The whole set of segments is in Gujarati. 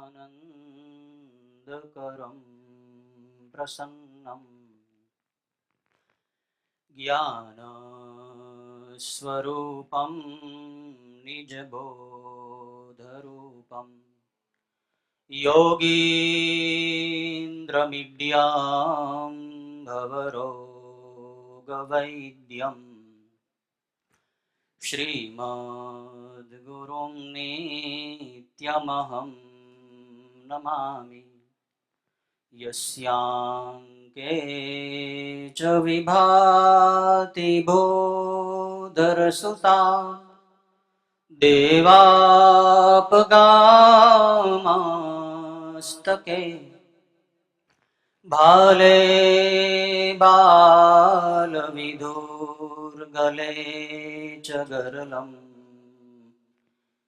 ज्ञानानन्दकरं प्रसन्नं ज्ञानस्वरूपं निजबोधरूपं योगीन्द्रमीड्यां भवरोगवैद्यं श्रीमद्गुरुं नित्यमहं नमामि। यस्यांके च विभाति भूधरसुता देवापगामस्तके भाले बालविधुर्गले च गरलं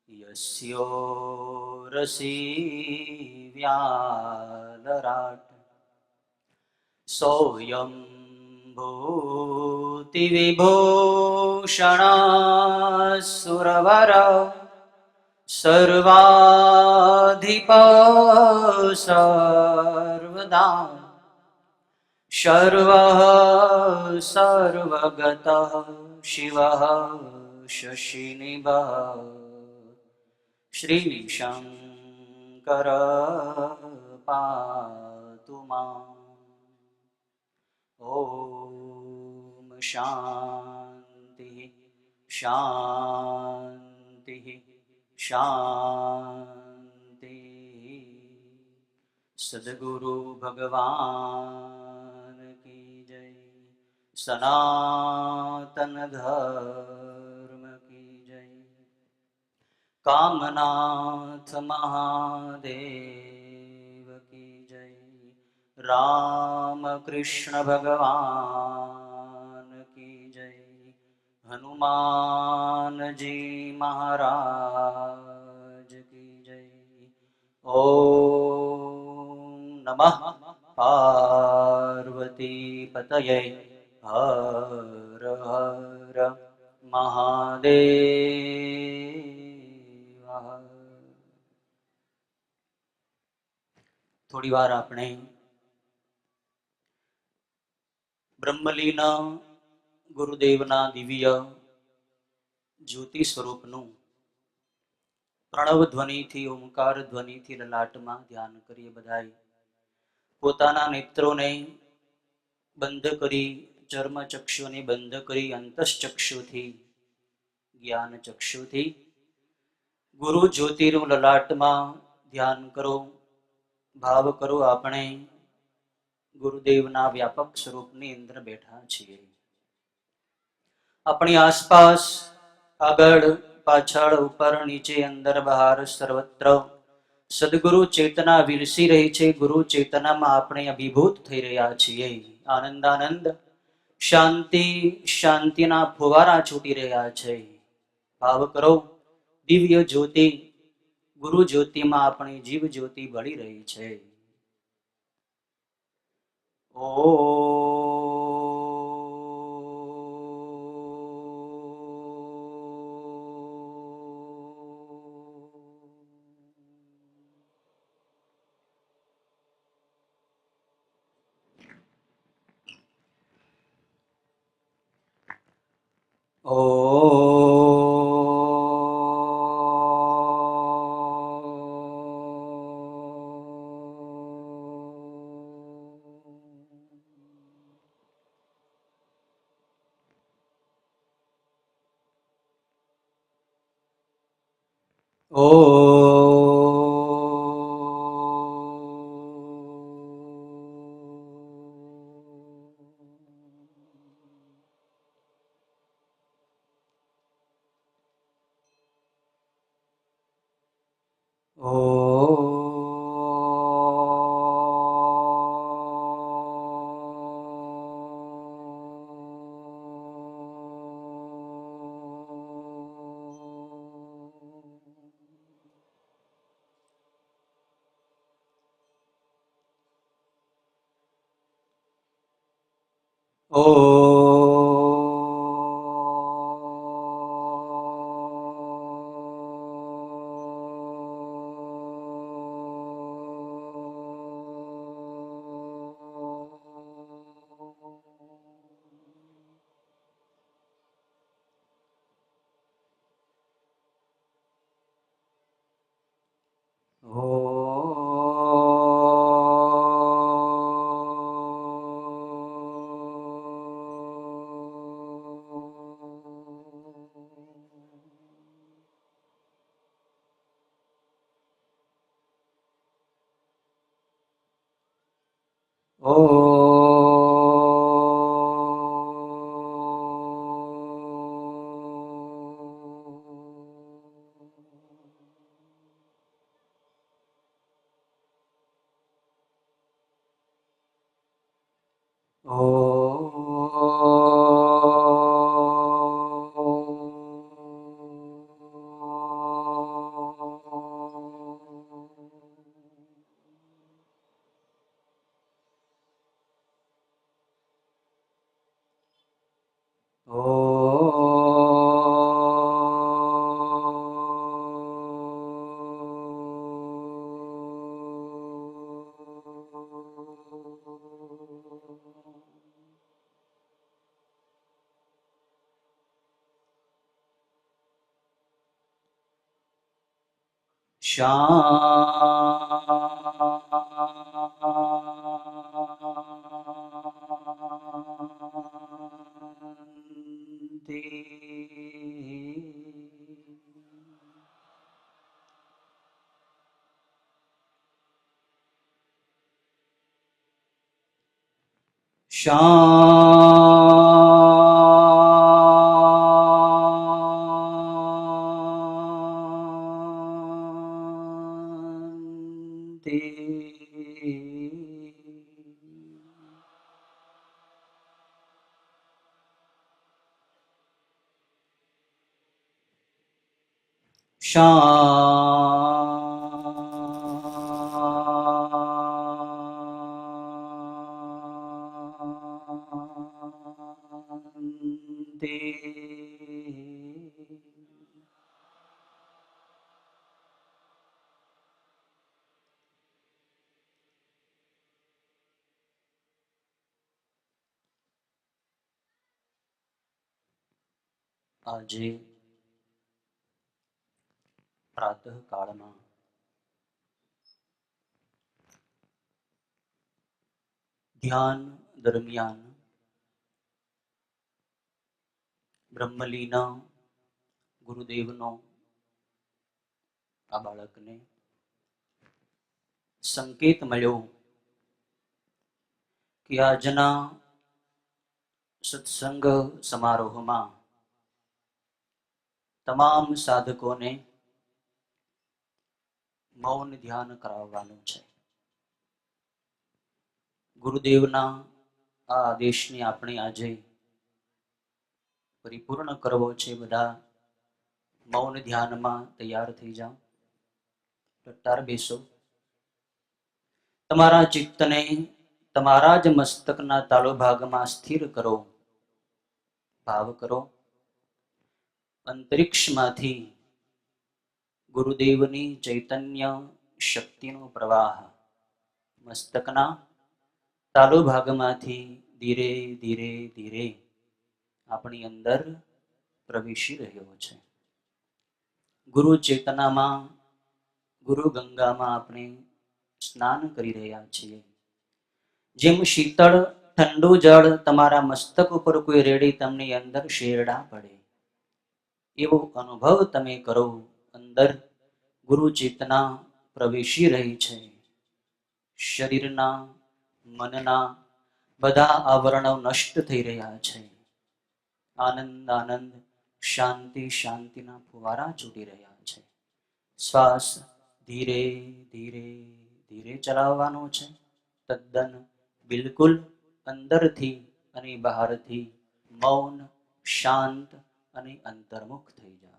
यस्योरसि व्यालराट् सोऽयं भूतिविभूषणः सर्वाधिप सर्वदा सर्वः सर्वगतः शिवः शशिनिभः श्रीशंकर पातु माम्। ॐ शान्ति शान्ति शान्ति। सद्गुरु भगवान की जय। सनातन धर्म की जय। कामनाथ महादेव की जय। राम कृष्ण भगवान की जय। हनुमान जी महाराज की जय। ओम नमः पार्वती पतये। हर हर महादेव। थोड़ी वार आपणे બ્રહ્મલીના ગુરુદેવના દિવ્ય જ્યોતિ સ્વરૂપનું પ્રણવ ધ્વનિથી ઓમકાર ધ્વનિથી લલાટમાં ધ્યાન કરીએ બધાય પોતાના નેત્રોને બંધ કરી ચર્મચક્ષુને બંધ કરી અંતશ્ચક્ષુથી જ્ઞાન ચક્ષુથી ગુરુ જ્યોતિનું લલાટમાં ધ્યાન કરો ભાવ કરો આપણે ગુરુદેવના વ્યાપક સ્વરૂપની અંદર બેઠા છીએ। આપણી આસપાસ આગળ પાછળ ઉપર નીચે અંદર બહાર સર્વત્ર સદગુરુ ચેતના વિલસી રહી છે। ગુરુ ચેતનામાં આપણે અભિભૂત થઈ રહ્યા છીએ। આનંદાનંદ શાંતિ શાંતિના ફુવારા છૂટી રહ્યા છે। ભાવ કરો દિવ્ય જ્યોતિ ગુરુ જ્યોતિમાં આપણી જીવ જ્યોતિ બળી રહી છે। ओ શાંતિ. શાંતિ. શાંતિ. આજે પ્રાતઃ કાળમાં ધ્યાન દરમિયાન બ્રહ્મલીના ગુરુદેવનો આ બાળકને સંકેત મળ્યો કે આજના સત્સંગ સમારોહમાં તમામ સાધકોને મૌન ધ્યાન કરાવવાનું છે. ગુરુદેવના આ આદેશને આપણે આજે પરિપૂર્ણ કરવો છે. બધા મૌન ધ્યાનમાં તૈયાર થઈ જાઓ. ટટ્ટાર બેસો. તમારા ચિત્તને તમારા જ મસ્તકના તાળો ભાગમાં સ્થિર કરો. ભાવ કરો અંતરિક્ષમાંથી ગુરુદેવની ચૈતન્ય શક્તિનો પ્રવાહ મસ્તકના તાળો ભાગમાંથી ધીરે ધીરે ધીરે આપણી અંદર પ્રવેશી રહ્યો છે. ગુરુ ચેતનામાં ગુરુ ગંગામાં આપણે સ્નાન કરી રહ્યા છીએ. જેમ શીતળ ઠંડુ જળ તમારા મસ્તક ઉપર કોઈ રેડી તમને અંદર શેરડા પડે એવો અનુભવ તમે કરો. અંદર ગુરુ ચેતના પ્રવેશી રહી છે. શરીરના મનના બધા આવરણો નષ્ટ થઈ રહ્યા છે. આનંદ આનંદ શાંતિ શાંતિના ફુવારા છૂટી રહ્યા છે. શ્વાસ ધીરે ધીરે ધીરે ચલાવવાનો છે. તદ્દન બિલકુલ અંદરથી અને બહારથી મૌન શાંત અને અંતર્મુખ થઈ જાઓ.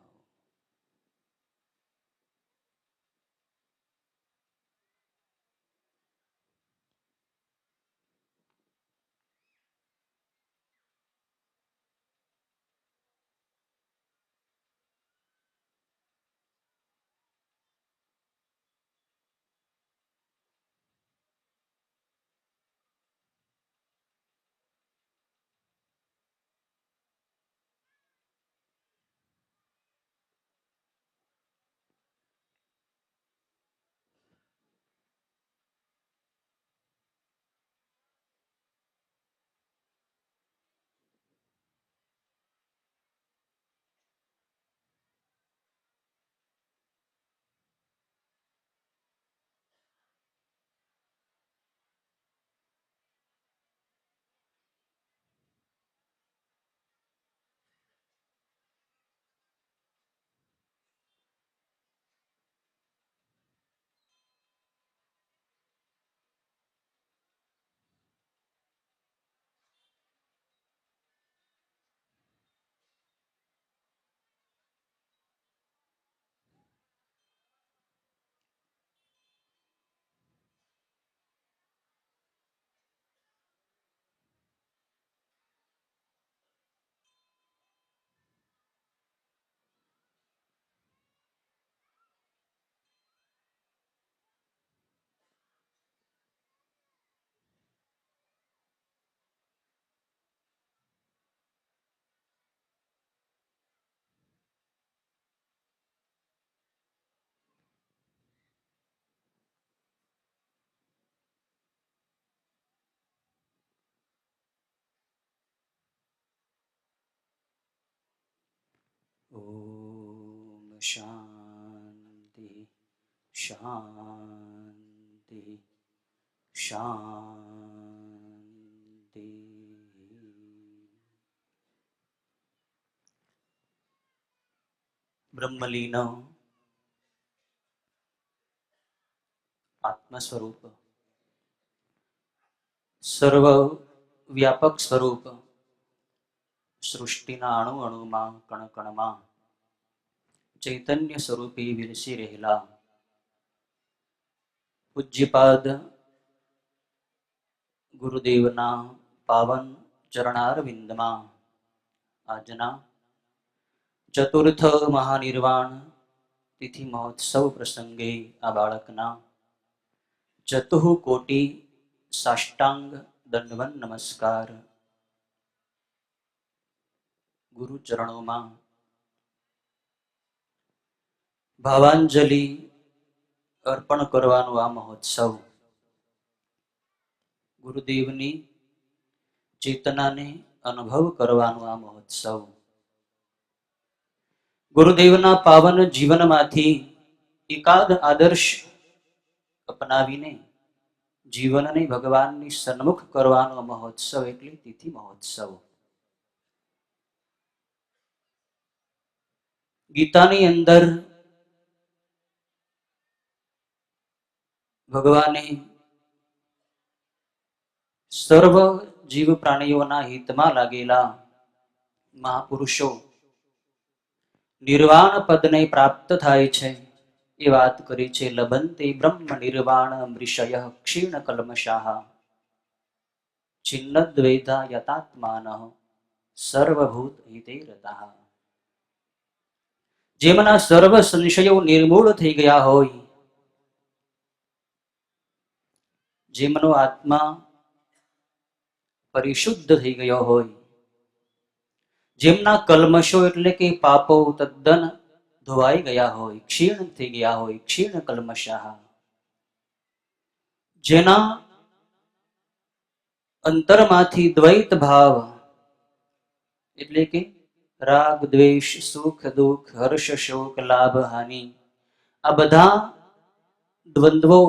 શાંતિ શાંતિ શાંતિ. બ્રહ્મલીન આત્મ સ્વરૂપ, સર્વ વ્યાપક સ્વરૂપ, સૃષ્ટિના અણુ અણુમાં કણ કણમાં ચૈતન્ય સ્વરૂપે વિલસી રહેલા પૂજ્યપાદ ગુરુદેવના પાવન ચરણારવિંદમાં આજના ચતુર્થ મહાનિર્વાણ તિથિ મહોત્સવ પ્રસંગે આ બાળકના ચતુઃકોટી સાષ્ટાંગ દંડવન નમસ્કાર ગુરુ ચરણોમાં ભાવાંજલિ અર્પણ કરવાનો આ મહોત્સવ ગુરુદેવની ચેતનાને અનુભવ કરવાનો આ મહોત્સવ ગુરુદેવના પાવન જીવનમાંથી એકાદ આદર્શ અપનાવીને જીવનને ભગવાનની સન્મુખ કરવાનો મહોત્સવ એટલે તિથિ મહોત્સવ. ગીતાની અંદર ભગવાને સર્વ જીવ પ્રાણીઓના હિતમાં લાગેલા મહાપુરુષો નિર્વાણ પદને પ્રાપ્ત થાય છે એ વાત કરી છે. લભંતે બ્રહ્મ નિર્વાણ મૃષય ક્ષીણ કલ્મષાઃ છિન્નદ્વૈતા યતાત્માનઃ સર્વભૂત હિતે રતાઃ. જેમના સર્વ સંશયો નિર્મૂળ થઈ ગયા હોય, જેમનો આત્મા પરિશુદ્ધ થઈ ગયો હોય, જેમના કલ્મશો એટલે કે પાપો તદ્દન ધોવાઈ ગયા હોય, ક્ષીણ થઈ ગયા હોય, ક્ષીણ કલ્મષાઃ, જેના અંતરમાંથી દ્વૈત ભાવ એટલે કે રાગ દ્વેષ સુખ દુઃખ હર્ષ શોક લાભ હાનિ આ બધા દ્વંદ્વો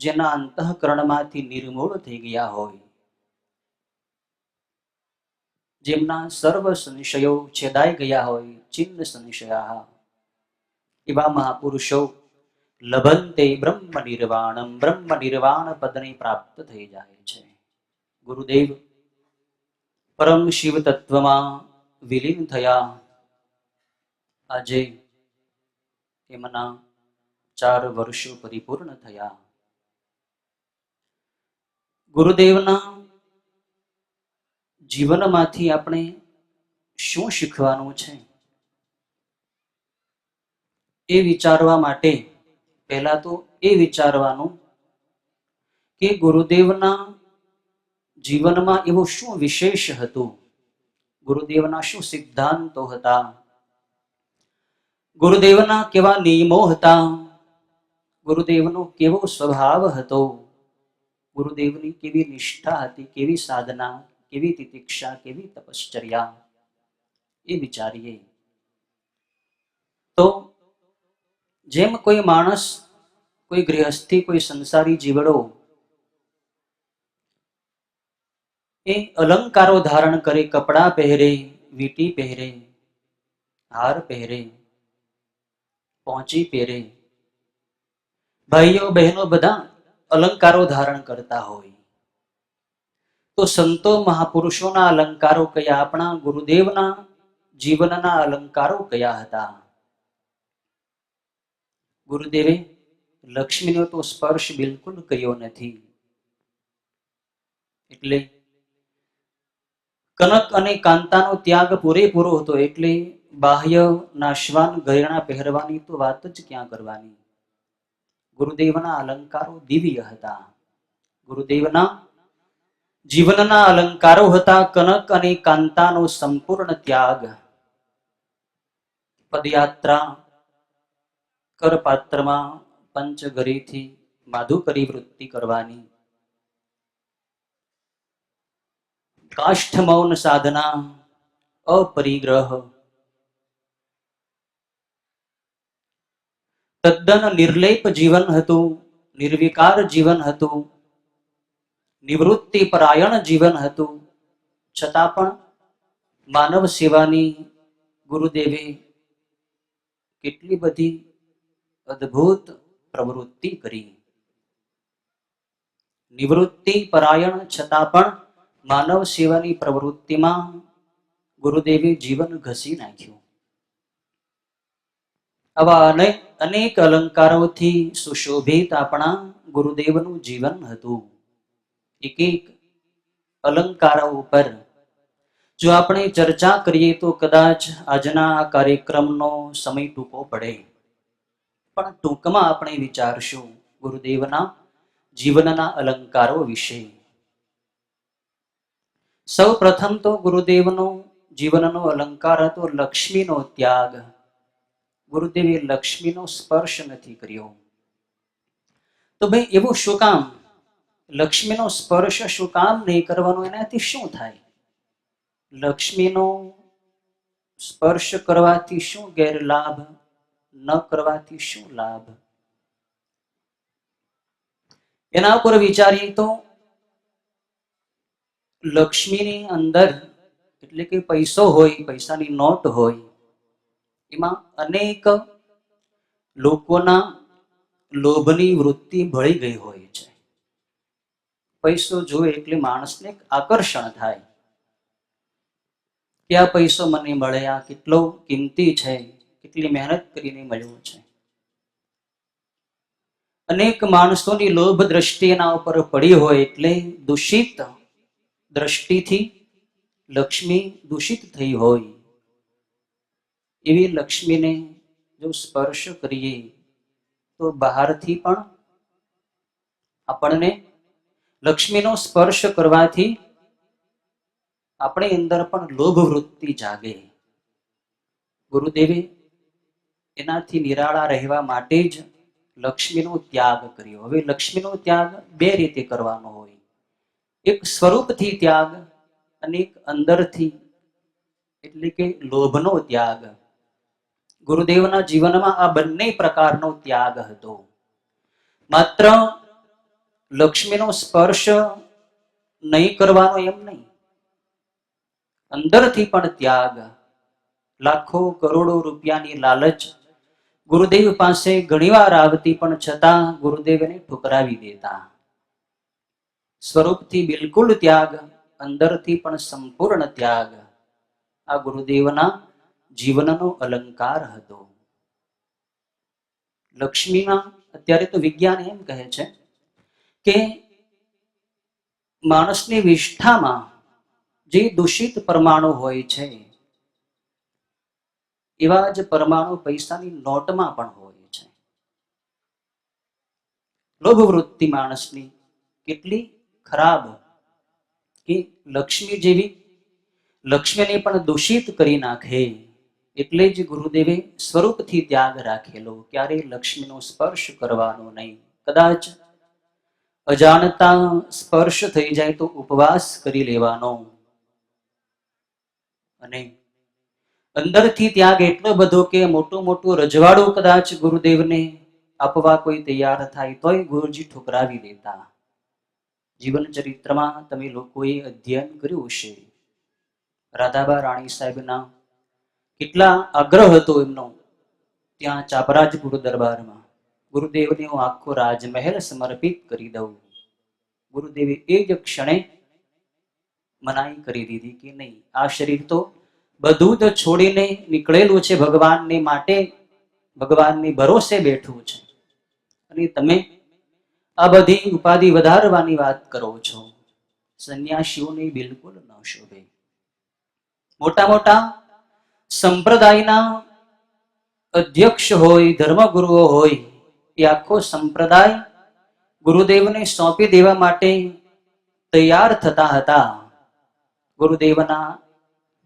જેના અંતઃકરણમાંથી નિર્મૂળ થઈ ગયા હોય, જેમના સર્વ સંશયો છેદાઈ ગયા હોય, ચિન્ન સંશયા, એવા મહાપુરુષો લભંતે બ્રહ્મ નિર્વાણમ બ્રહ્મ નિર્વાણ પદને પ્રાપ્ત થઈ જાય છે. ગુરુદેવ પરમ શિવ તત્વમાં વિલીન થયા. આજે એમના 4 વર્ષો પરિપૂર્ણ થયા. ગુરુદેવના જીવનમાંથી આપણે શું શીખવાનું છે એ વિચારવા માટે પહેલા તો એ વિચારવાનું કે ગુરુદેવના જીવનમાં એવું શું વિશેષ હતું, ગુરુદેવના શું સિદ્ધાંતો હતા, ગુરુદેવના કેવા નિયમો હતા, ગુરુદેવનો કેવો સ્વભાવ હતો, ગુરુદેવની કેવી નિષ્ઠા હતી, કેવી સાધના, કેવી તિતિક્ષા, કેવી તપશ્ચર્યા, એ વિચારીએ. તો જેમ કોઈ માણસ, કોઈ ગૃહસ્થી, કોઈ સંસારી જીવડો એ અલંકારો ધારણ કરે, કપડાં પહેરે, વીંટી પહેરે, હાર પહેરે, પહોંચી પહેરે, ભાઈઓ બહેનો બધા અલંકારો ધારણ કરતા હોય, તો સંતો મહાપુરુષોના અલંકારો કયા, આપણા ગુરુદેવના જીવનના અલંકારો કયા હતા? ગુરુદેવે લક્ષ્મીનો તો સ્પર્શ બિલકુલ કર્યો નથી. એટલે કનક અને કાંતાનો ત્યાગ પૂરેપૂરો હતો. એટલે બાહ્ય નાશવાન ઘરેણા પહેરવાની તો વાત જ ક્યાં કરવાની. ગુરુદેવના અલંકારો દિવ્ય હતા. ગુરુદેવના જીવનના અલંકારો હતા કનક અને કાંતાનો સંપૂર્ણ ત્યાગ. પદયાત્રા કરપાત્રમાં પંચગરીથી માધુકરી વૃત્તિ કરવાની, કાષ્ઠ મૌન સાધના, અપરિગ્રહ, તદ્દન નિર્લેપ જીવન હતું, નિર્વિકાર જીવન હતું, નિવૃત્તિ પરાયણ જીવન હતું. છતાં પણ માનવ સેવાની ગુરુદેવે કેટલી બધી અદ્ભુત પ્રવૃત્તિ કરી. નિવૃત્તિ પરાયણ છતાં પણ માનવ સેવાની પ્રવૃત્તિમાં ગુરુદેવે જીવન ઘસી નાખ્યું. આવા અનેક અલંકારોથી સુશોભિત આપણા ગુરુદેવનું જીવન હતું. એક એક અલંકારો ઉપર જો આપણે ચર્ચા કરીએ તો કદાચ આજના આ કાર્યક્રમનો સમય ટૂંકો પડે, પણ ટૂંકમાં આપણે વિચારશું ગુરુદેવના જીવનના અલંકારો વિશે. સૌ પ્રથમ તો ગુરુદેવનો જીવનનો અલંકાર હતો લક્ષ્મીનો ત્યાગ. ગુરુદેવે લક્ષ્મીનો સ્પર્શ નથી કર્યો. તો ભાઈ એવું શું કામ? લક્ષ્મીનો સ્પર્શ શું કામ નહીં કરવાનો? એનાથી શું થાય? લક્ષ્મીનો સ્પર્શ કરવાથી શું ગેરલાભ, ન કરવાથી શું લાભ? એના ઉપર વિચારીએ તો લક્ષ્મીની અંદર એટલે કે પૈસો હોય, પૈસાની નોટ હોય, એમાં અનેક લોકોના લોભની વૃત્તિ ભળી ગઈ હોય છે. પૈસો જોવે એટલે માણસને આકર્ષણ થાય કે આ પૈસો મને મળે, આ કેટલો કિંમતી છે, કેટલી મહેનત કરીને મળ્યો છે. અનેક માણસોની લોભ દ્રષ્ટિ એના ઉપર પડી હોય એટલે દૂષિત દ્રષ્ટિથી લક્ષ્મી દૂષિત થઈ હોય. એવી લક્ષ્મીને જો સ્પર્શ કરીએ તો બહારથી પણ આપણને લક્ષ્મીનો સ્પર્શ કરવાથી આપણી અંદર પણ લોભ વૃત્તિ જાગે. ગુરુદેવે એનાથી નિરાળા રહેવા માટે જ લક્ષ્મીનો ત્યાગ કર્યો. હવે લક્ષ્મીનો ત્યાગ બે રીતે કરવાનો હોય, એક સ્વરૂપથી ત્યાગ અને એક અંદરથી એટલે કે લોભનો ત્યાગ. ગુરુદેવના જીવનમાં આ બંને પ્રકારનો ત્યાગ હતો. માત્ર લક્ષ્મીનો સ્પર્શ નહીં કરવાનો એમ નહીં, અંદરથી પણ ત્યાગ. લાખો કરોડો રૂપિયાની લાલચ ગુરુદેવ પાસે ઘણીવાર આવતી, પણ છતાં ગુરુદેવને ઠુકરાવી દેતા. સ્વરૂપથી બિલકુલ ત્યાગ, અંદરથી પણ સંપૂર્ણ ત્યાગ આ ગુરુદેવના જીવનનો અલંકાર હતો. લક્ષ્મીમાં અત્યારે તો વિજ્ઞાન એમ કહે છે કે માણસની વિષ્ઠામાં જે દૂષિત પરમાણુ હોય છે એવા જ પરમાણુ પૈસાની નોટમાં પણ હોય છે. લોભ વૃત્તિ માણસની કેટલી ખરાબ કે લક્ષ્મી જેવી લક્ષ્મીને પણ દૂષિત કરી નાખે. એટલે જ ગુરુદેવે સ્વરૂપથી ત્યાગ રાખેલો, ક્યારેય લક્ષ્મીનો સ્પર્શ કરવાનો નહીં. કદાચ અજાણતા સ્પર્શ થઈ જાય તો ઉપવાસ કરી લેવાનો. અને અંદરથી ત્યાગ એટલો બધો કે મોટું મોટું રજવાડું કદાચ ગુરુદેવને આપવા કોઈ તૈયાર થાય તોય ગુરુજી ઠુકરાવી દેતા. જીવન ચરિત્રમાં તમે લોકોએ અધ્યયન કર્યું હશે, રાધાબા રાણી સાહેબના કેટલા આગ્રહ હતો એમનો ત્યાં ચાપરાજપુર દરબારમાં, ગુરુદેવને હું આખો રાજમહેલ સમર્પિત કરી દઉં. ગુરુદેવે એ જ ક્ષણે મનાઈ કરી દીધી કે નહીં, આ શરીર તો બધું જ છોડીને નીકળેલું છે, ભગવાનને માટે ભગવાનની ભરોસે બેઠું છે, અને તમે આ બધી ઉપાધિ વધારવાની વાત કરો છો. સંન્યાસીઓને બિલકુલ ન શોભે. મોટા મોટા સંપ્રદાયના અધ્યક્ષ હોય, ધર્મગુરુઓ હોય, એ આખો સંપ્રદાય ગુરુદેવને સોંપી દેવા માટે તૈયાર થતા હતા. ગુરુદેવના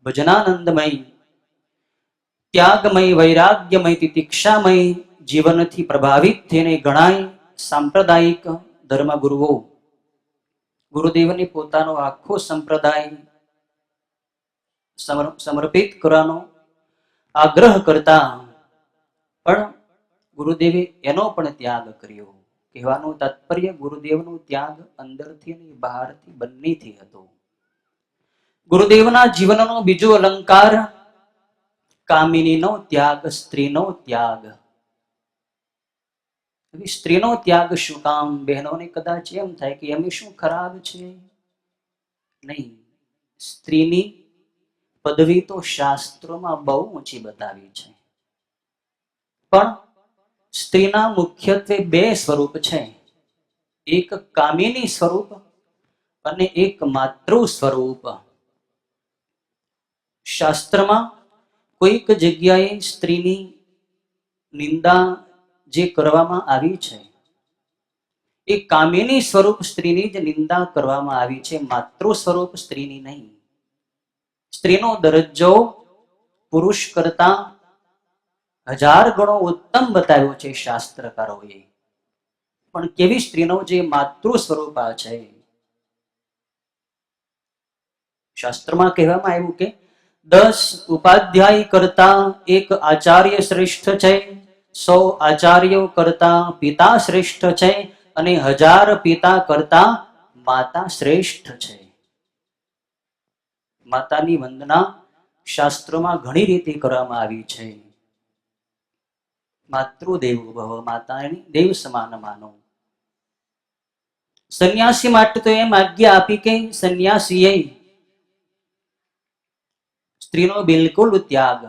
ભજનાનંદમય, ત્યાગમય, વૈરાગ્યમય, તિતિક્ષામય જીવનથી પ્રભાવિત થઈને ઘણાય સાંપ્રદાયિક ધર્મગુરુઓ ગુરુદેવને પોતાનો આખો સંપ્રદાય સમર્પિત કરવાનો આગ્રહ કરતા, પણ ગુરુદેવે એનો પણ ત્યાગ કર્યો. કહેવાનું તાત્પર્ય ગુરુદેવનો ત્યાગ અંદરથી અને બહારથી બંનેથી હતો. ગુરુદેવના જીવનનો બીજો અલંકાર કામિનીનો ત્યાગ, સ્ત્રીનો ત્યાગ. સ્ત્રીનો ત્યાગ શું કામ? બહેનોને કદાચ એમ થાય કે અમે શું ખરાબ છે? નહીં, સ્ત્રીની પદવી તો શાસ્ત્રોમાં બહુ ઊંચી બતાવી છે. પણ સ્ત્રીના મુખ્યત્વે બે સ્વરૂપ છે, એક કામિની સ્વરૂપ અને એક માતૃ સ્વરૂપ. શાસ્ત્રમાં કોઈક જગ્યાએ સ્ત્રીની નિંદા જે કરવામાં આવી છે એ કામિની સ્વરૂપ સ્ત્રીની જ નિંદા કરવામાં આવી છે, માતૃ સ્વરૂપ સ્ત્રીની નહીં. સ્ત્રીનો દરજ્જો પુરુષ કરતા 1000 ગણો ઉત્તમ બતાવ્યો છે શાસ્ત્રકારોએ. પણ કેવી સ્ત્રીનો જે માતૃ સ્વરૂપ છે. શાસ્ત્રમાં કહેવામાં આવ્યું કે 10 ઉપાધ્યાય કરતા એક આચાર્ય શ્રેષ્ઠ છે, 100 આચાર્યો કરતા પિતા શ્રેષ્ઠ છે અને 1000 પિતા કરતા માતા શ્રેષ્ઠ છે. માતાની વંદના શાસ્ત્રોમાં ઘણી રીતે કરવામાં આવી છે. માતૃદેવો ભવ, માતાની દેવ સમાન માનો. સંન્યાસી માટે તો એમ આજ્ઞા આપી કે સંન્યાસીએ સ્ત્રીનો બિલકુલ ત્યાગ,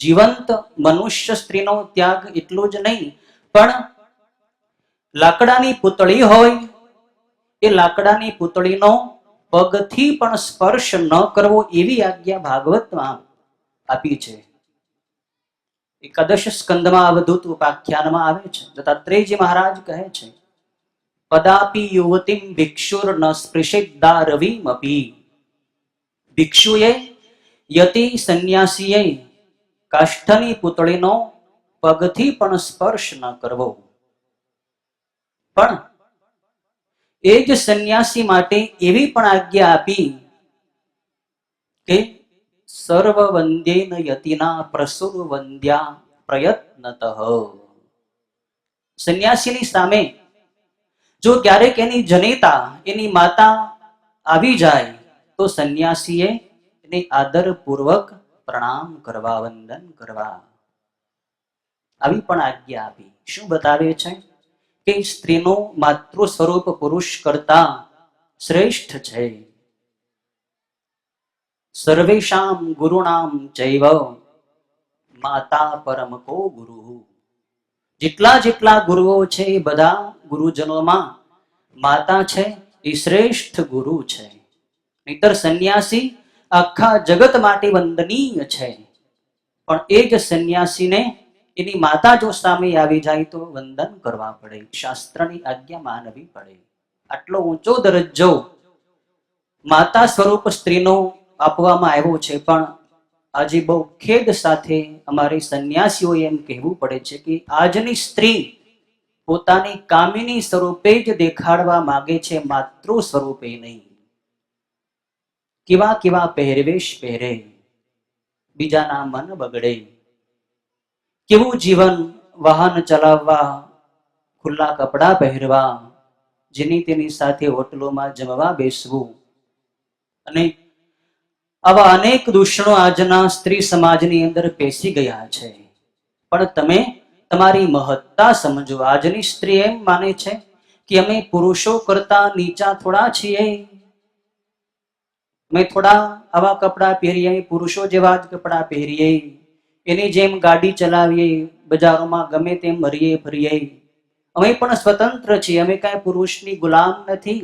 જીવંત મનુષ્ય સ્ત્રીનો ત્યાગ એટલો જ નહીં, પણ લાકડાની પૂતળી હોય એ લાકડાની પૂતળીનો પગથી પણ સ્પર્શ ન કરવો એવી આજ્ઞા ભાગવતમાં આપી છે. એકાદશ સ્કંદમાં અવધૂત ઉપાખ્યાનમાં આવે છે. દત્તાત્રેયજી મહારાજ કહે છે, કદાપી યુવતીમ ભિક્ષુર ન સ્પૃશેદ્દારવીમપી. ભિક્ષુએ યતિ સંન્યાસીએ કાષ્ઠની પૂતળીનો પગથી પણ સ્પર્શ ન કરવો. પણ એ જ સંન્યાસી માટે એવી પણ આજ્ઞા આપી કે સર્વ વંદ્યેન યતિના પ્રસુર વંદ્યા પ્રયત્નતઃ. સંન્યાસીની સામે જો ક્યારેક એની જનેતા, એની માતા આવી જાય તો સંન્યાસીએ એને આદરપૂર્વક પ્રણામ કરવા, વંદન કરવા. આવી પણ આજ્ઞા આપી. શું બતાવે છે કે સ્ત્રીનું માતૃ સ્વરૂપ પુરુષ કરતા શ્રેષ્ઠ છે. સર્વેષામ ગુરુણામ ચૈવ માતા પરમ કો ગુરુ. જેટલા જેટલા ગુરુઓ છે એ બધા ગુરુજનોમાં માતા છે એ શ્રેષ્ઠ ગુરુ છે. નહીતર સંન્યાસી આખા જગત માટે વંદનીય છે, પણ એ જ સંન્યાસીને એની માતા જો સામે આવી જાય તો વંદન કરવા પડે, શાસ્ત્રની આજ્ઞા માનવી પડે. આટલો ઊંચો દરજ્જો માતા સ્વરૂપ સ્ત્રીનો આપવામાં આવ્યો છે. પણ આજે બહુ ખેદ સાથે અમારે સંન્યાસીઓ એમ કહેવું પડે છે કે આજની સ્ત્રી પોતાની કામિની સ્વરૂપે જ દેખાડવા માંગે છે, માતૃ સ્વરૂપે નહીં. કેવા કેવા પહેરવેશ પહેરે, બીજાના મન બગડે. કેવું જીવન, વાહન ચલાવવા, ખુલ્લા કપડા પહેરવા, જેની તેની સાથે હોટલોમાં જમવા બેસવું, અને આવા અનેક દૂષણો આજના સ્ત્રી સમાજની અંદર પેસી ગયા છે. પણ તમે તમારી મહત્તા સમજો. આજની સ્ત્રી એમ માને છે કે અમે પુરુષો કરતા નીચા થોડા છીએ, અમે થોડા આવા કપડા પહેરીએ, પુરુષો જેવા જ કપડા પહેરીએ, એની જેમ ગાડી ચલાવીએ, બજારોમાં ગમે તેમ હરીએ ફરીએ, અમે પણ સ્વતંત્ર છીએ, અમે કાંઈ પુરુષની ગુલામ નથી.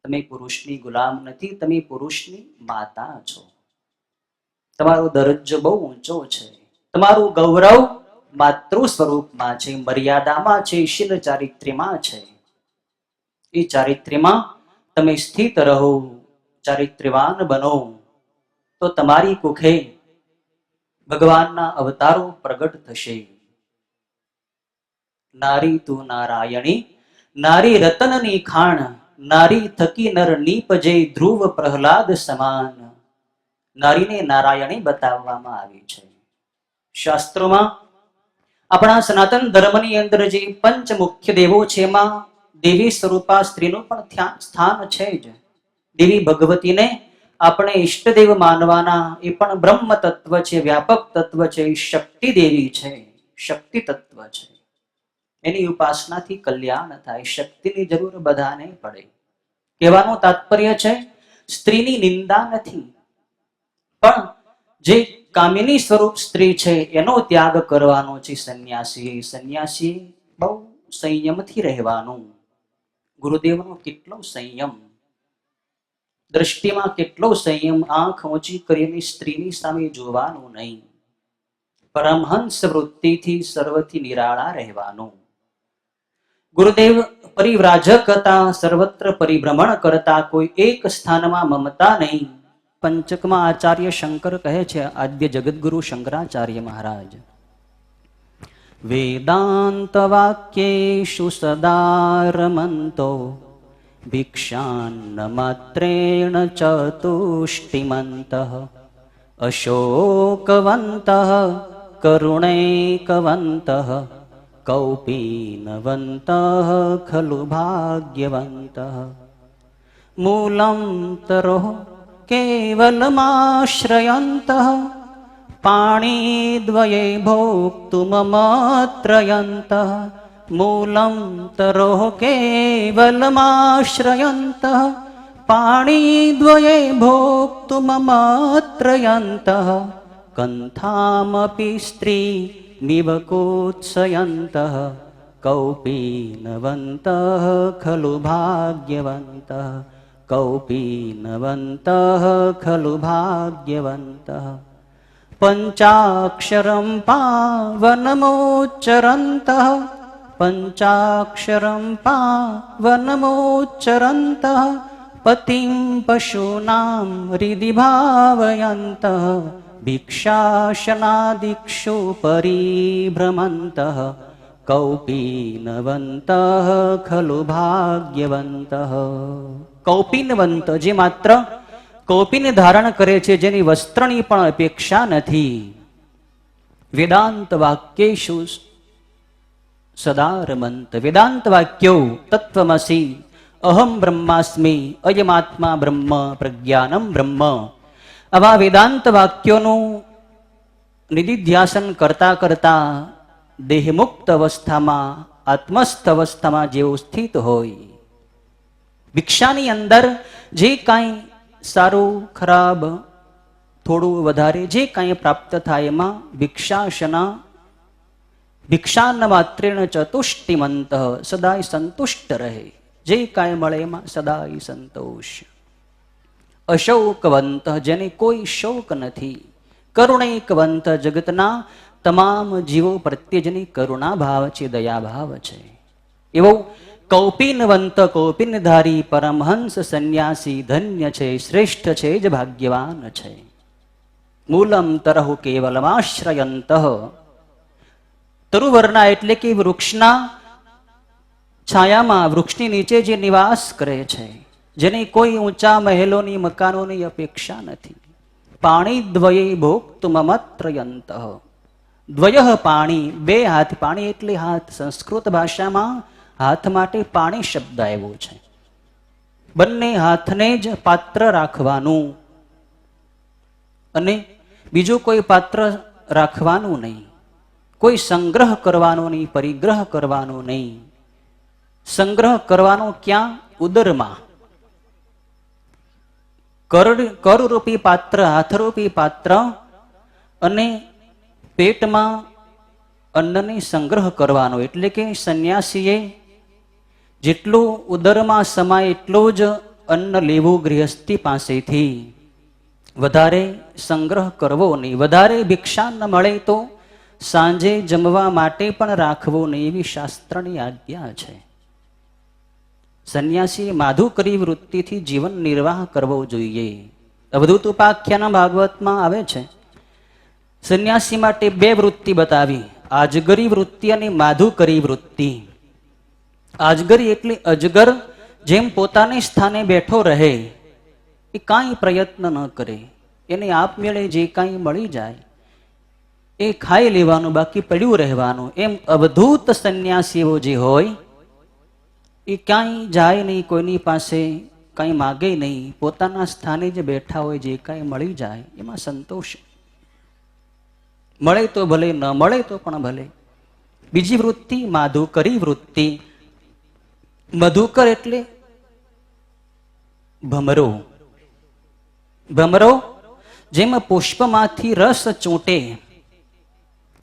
તમે પુરુષની ગુલામ નથી, તમે પુરુષની માતા છો. તમારો દરજ્જો બહુ ઊંચો છે. તમારું ગૌરવ માતૃ સ્વરૂપમાં છે, મર્યાદામાં છે, શીલ ચારિત્ર્યમાં છે. એ ચારિત્ર્યમાં તમે સ્થિત રહો, ચારિત્ર્યવાન બનો, તો તમારી કુખે ભગવાનના અવતારો પ્રગટ થશે. નારી તું નારાયણી, નારી રતનની ખાણ, નારી થકી નર નીપજે ધ્રુવ પ્રહલાદ સમાન. નારીને નારાયણી બતાવવામાં આવી છે. શાસ્ત્રોમાં આપણા સનાતન ધર્મની અંદર જે પંચ મુખ્ય દેવો છે એમાં દેવી સ્વરૂપા સ્ત્રીનું પણ સ્થાન છે જ. દેવી ભગવતીને આપણે ઈષ્ટદેવ માનવાના, એ પણ બ્રહ્મ તત્વ છે, વ્યાપક તત્વ છે, શક્તિ દેવી છે, શક્તિ તત્વ છે. એની ઉપાસનાથી કલ્યાણ થાય. શક્તિની જરૂર બધાને પડે. કહેવાનું તાત્પર્ય છે સ્ત્રીની નિંદા નથી, પણ જે કામિની સ્વરૂપ સ્ત્રી છે એનો ત્યાગ કરવાનો છે સંન્યાસી. સંન્યાસી બહુ સંયમથી રહેવાનું. ગુરુદેવનો કેટલો સંયમ, દ્રષ્ટિમાં કેટલો સંયમ. આંખ ઊંચી કરીને સ્ત્રીની સામે જોવાનું નહીં. પરમહંસ વૃત્તિથી સર્વથી નિરાળા રહેવાનું. ગુરુદેવ પરિવ્રાજક હતા, સર્વત્ર પરિભ્રમણ કરતા, કોઈ એક સ્થાનમાં મમતા નહીં. પંચકમાં આચાર્ય શંકર કહે છે, આદ્ય જગદગુરુ શંકરાચાર્ય મહારાજ, વેદાંત વાક્યેષુ સદા રમંતો ભિક્ષાન્ન માત્રેણ ચતુષ્ટિમંતઃ અશોકવંતઃ કરુણૈકવંતઃ કૌપીનવંતઃ ખલુ ભાગ્યવંતઃ મૂલં તરોઃ કેવલમાશ્રયन्तઃ પાણીદ્વયે ભોક્તુમમત્રયन्तઃ મૂલં તરોઃ કેવલમાશ્રયन्तઃ પાણીદ્વયે ભોક્તુમમત્રયन्तઃ કંથામપી સ્ત્રી નિવકોત્સયन्तઃ કૌપીનવन्तઃ ખલુ ભાગ્યવन्तઃ કૌપીનવन्तઃ ખલુ ભાગ્યવन्तઃ પંચાક્ષરં પાવનમોચ્ચરन्तઃ પંચાક્ષરં પાવનમોચ્ચરन्तઃ પતિં પશૂનાં હૃદિ ભાવયन्तઃ ભિક્ષાશનાદિક્ષુ પરિભ્રમन्तઃ કૌપીનવन्तઃ ખલુ ભાગ્યવन्तઃ. કૌપીનવંત, જે માત્ર કૌપીન ધારણ કરે છે, જેની વસ્ત્રની પણ અપેક્ષા નથી. વેદાંત વાક્યેષુ સદા રમંત, વેદાંત વાક્યો તત્વમસી, અહમ બ્રહ્માસ્મિ, અયમાત્મા બ્રહ્મ, પ્રજ્ઞાનમ બ્રહ્મ, આવા વેદાંત વાક્યોનું નિધિધ્યાસન કરતા કરતા દેહમુક્ત અવસ્થામાં, આત્મસ્થ અવસ્થામાં જેવો સ્થિત હોય, ભિક્ષાની અંદર જે કાંઈ સારું ખરાબ થોડું વધારે જે કાંઈ પ્રાપ્ત થાય એમાં ભિક્ષાન માત્રેણ ચતુષ્ટિમંત, સદાય સંતુષ્ટ રહે. જે કાંઈ મળે એમાં સદાય સંતોષ. અશોકવંત, જેને કોઈ શોક નથી. કરુણૈકવંત, જગતના તમામ જીવો પ્રત્યે જેની કરુણા ભાવ છે, દયા ભાવ છે. એવો કૌપીનવંત, કૌપીનધારી પરમહંસ સંન્યાસી ધન્ય છે, શ્રેષ્ઠ છે, જ ભાગ્યવાન છે. મૂલમ તરહુ કેવલમાશ્રયંતઃ, તરુવર્ણા એટલે કે વૃક્ષના છાયામાં, વૃક્ષની નીચે જે નિવાસ કરે છે, જેની કોઈ ઊંચા મહેલોની મકાનોની અપેક્ષા નથી. પાણી દ્વયે ભોક્તુમમત્રયંતઃ, દ્વયઃ પાણી, બે હાથ. પાણી એટલે હાથ. સંસ્કૃત ભાષામાં હાથ માટે પાણી શબ્દ આવ્યો છે. બંને હાથને જ પાત્ર રાખવાનું અને બીજું કોઈ પાત્ર રાખવાનું નહીં. કોઈ સંગ્રહ કરવાનો નહીં, પરિગ્રહ કરવાનો નહીં. સંગ્રહ કરવાનો ક્યાં? ઉદરમાં. કરરૂપી પાત્ર, હાથરૂપી પાત્ર, અને પેટમાં અન્નને સંગ્રહ કરવાનો. એટલે કે સંન્યાસીએ જેટલું ઉદરમાં સમાય એટલું જ અન્ન લેવું ગૃહસ્થી પાસેથી, વધારે સંગ્રહ કરવો નહીં. વધારે ભિક્ષા ન મળે તો સાંજે જમવા માટે પણ રાખવો નહીં, એવી શાસ્ત્રની આજ્ઞા છે. સંન્યાસી માધુકરી વૃત્તિથી જીવન નિર્વાહ કરવો જોઈએ. અવધૂત ઉપાખ્યાના ભાગવતમાં આવે છે, સંન્યાસી માટે બે વૃત્તિ બતાવી, આજગરી વૃત્તિ અને માધુકરી વૃત્તિ. આજગરી એટલે અજગર, જેમ પોતાને સ્થાને બેઠો રહે, એ કાંઈ પ્રયત્ન ન કરે, એને આપમેળે જે કાંઈ મળી જાય એ ખાઈ લેવાનું, બાકી પડ્યું રહેવાનું. એમ અવધૂત સંન્યાસીઓ જે હોય એ ક્યાંય જાય નહીં, કોઈની પાસે કંઈ માગે નહીં, પોતાના સ્થાને જે બેઠા હોય જે કાંઈ મળી જાય એમાં સંતોષ. મળે તો ભલે, ન મળે તો પણ ભલે. બીજી વૃત્તિ માધુકરી વૃત્તિ. મધુકર એટલે ભમરો. ભમરો જેમ પુષ્પમાંથી રસ ચોંટે,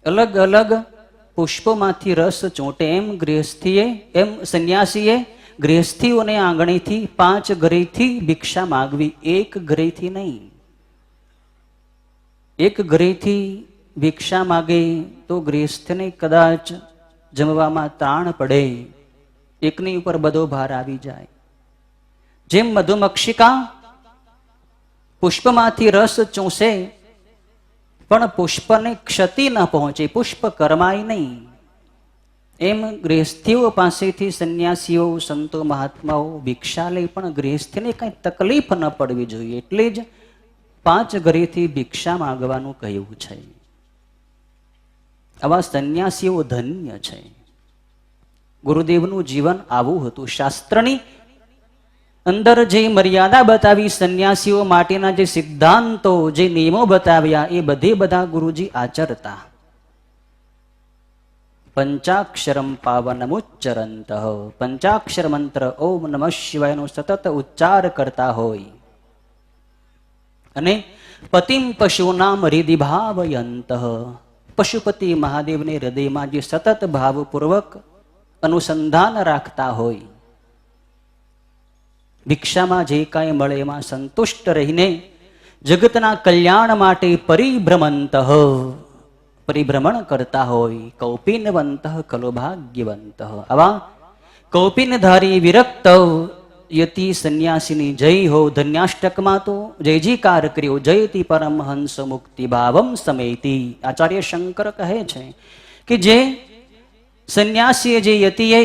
અલગ અલગ પુષ્પોમાંથી રસ ચોંટે, એમ ગૃહસ્થીએ, એમ સંન્યાસીએ ગૃહસ્થીઓને આંગણેથી 5 ઘરેથી ભિક્ષા માગવી, એક ઘરેથી નહીં. એક ઘરેથી ભિક્ષા માગે તો ગૃહસ્થને કદાચ જમવામાં તાણ પડે, એકની ઉપર બધો ભાર આવી જાય. જેમ મધુમક્ષિકા પુષ્પમાંથી રસ ચૂસે પણ પુષ્પને ક્ષતિ ન પહોંચે, પુષ્પ કરમાય નહીં, એમ ગૃહસ્થીઓ પાસેથી સંન્યાસીઓ, સંતો, મહાત્માઓ ભિક્ષા લે પણ ગૃહસ્થીને કઈ તકલીફ ન પડવી જોઈએ. એટલે જ 5 ઘરેથી ભિક્ષા માંગવાનું કહ્યું છે. આવા સંન્યાસીઓ ધન્ય છે. ગુરુદેવનું જીવન આવું હતું. શાસ્ત્રની અંદર જે મર્યાદા બતાવી, સંન્યાસીઓ માટેના જે સિદ્ધાંતો, જે નિયમો બતાવ્યા, એ બધા ગુરુજી આચરતા. પંચાક્ષરમ પાવનમુચ્ચરંત, પંચાક્ષર મંત્ર ઓમ નમઃ શિવાયનો સતત ઉચ્ચાર કરતા હોય. અને પતિમ પશુનામ હૃદિ ભાવયંત, પશુપતિ મહાદેવને હૃદયમાં જે સતત ભાવપૂર્વક અનુસંધાન રાખતા હોય. ભિક્ષામાં જે કાંઈ મળે એમાં સંતુષ્ટ રહીને જગતના કલ્યાણ માટે પરિભ્રમંત, પરિભ્રમણ કરતા હોય. કૌપિનવંત ખલો ભાગ્યવંત. આવા કૌપિનધારી વિરક્ત યતિ સંન્યાસીની જય હો. ધન્યાષ્ટકમાં તો જયજીકાર કર્યો, જયતિ પરમહંસ મુક્તિ ભાવમ સમેતિ. આચાર્ય શંકર કહે છે કે જે સંન્યાસીએ, જે યતિએ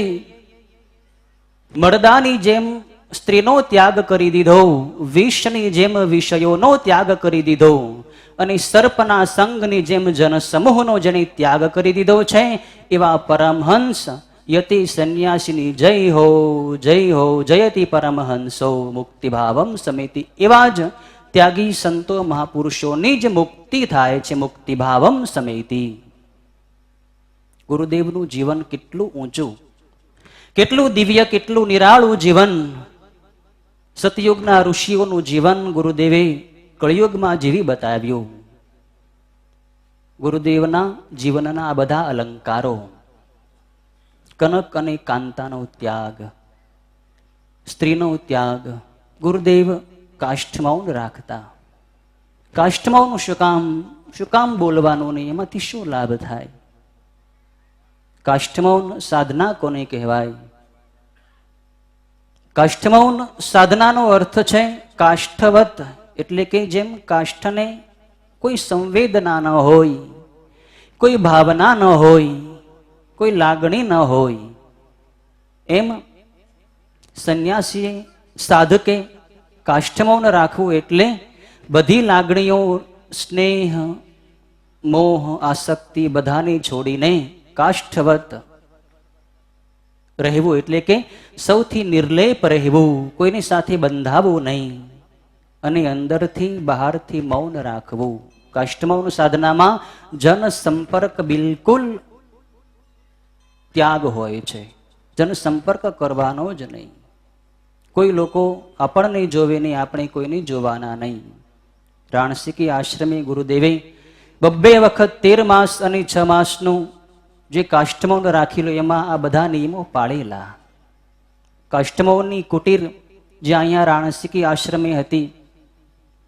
મળદાની જેમ સ્ત્રીનો ત્યાગ કરી દીધો, વિષની જેમ વિષયોનો ત્યાગ કરી દીધો, અને સર્પના સંગની જેમ જનસમૂહનો જેને ત્યાગ કરી દીધો છે, એવા પરમહંસ યતિ સંન્યાસીની જય હો, જય હો. જયતિ પરમહંસો મુક્તિભાવમ સમેતિ. એવા જ ત્યાગી સંતો મહાપુરુષોની જ મુક્તિ થાય છે, મુક્તિભાવમ સમેતિ. ગુરુદેવનું જીવન કેટલું ઊંચું, કેટલું દિવ્ય, કેટલું નિરાળું જીવન. સતયુગના ઋષિઓનું જીવન ગુરુદેવે કળિયુગમાં જીવી બતાવ્યું. ગુરુદેવના જીવનના આ બધા અલંકારો, કનક અને કાંતાનો ત્યાગ, સ્ત્રીનો ત્યાગ, ગુરુદેવ કાષ્ઠમૌન રાખતા. કાષ્ઠમૌન શું કામ બોલવાનું નહીં, એમાંથી શું લાભ થાય? કાષ્ઠમૌન સાધના કોને કહેવાય? કાષ્ઠમૌન સાધનાનો અર્થ છે કાષ્ઠવત, એટલે કે જેમ કાષ્ઠને કોઈ સંવેદના ન હોય, કોઈ ભાવના ન હોય, કોઈ લાગણી ન હોય, એમ સંન્યાસીએ, સાધકે કાષ્ઠમૌન રાખવું એટલે બધી લાગણીઓ, સ્નેહ, મોહ, આસક્તિ બધાને છોડીને કાષ્ઠવત રહેવું, એટલે કે સૌથી નિર્લેપ રહેવું, કોઈની સાથે બંધાવવું નહીં, અને અંદરથી બહારથી મૌન રાખવું. કાષ્ઠમૌન સાધનામાં જન સંપર્ક બિલકુલ ત્યાગ હોય છે. જન સંપર્ક કરવાનો જ નહીં. કોઈ લોકો આપણને જોવે નહીં, આપણે કોઈને જોવાના નહીં. રાણસીકી આશ્રમે ગુરુદેવે 2 વખત 13 માસ અને 6 માસનું જે કાષ્ઠમૌન રાખેલું, એમાં આ બધા નિયમો પાળેલા. કાષ્ઠમૌનની કુટીર જે અહીંયા રાણસીકી આશ્રમે હતી,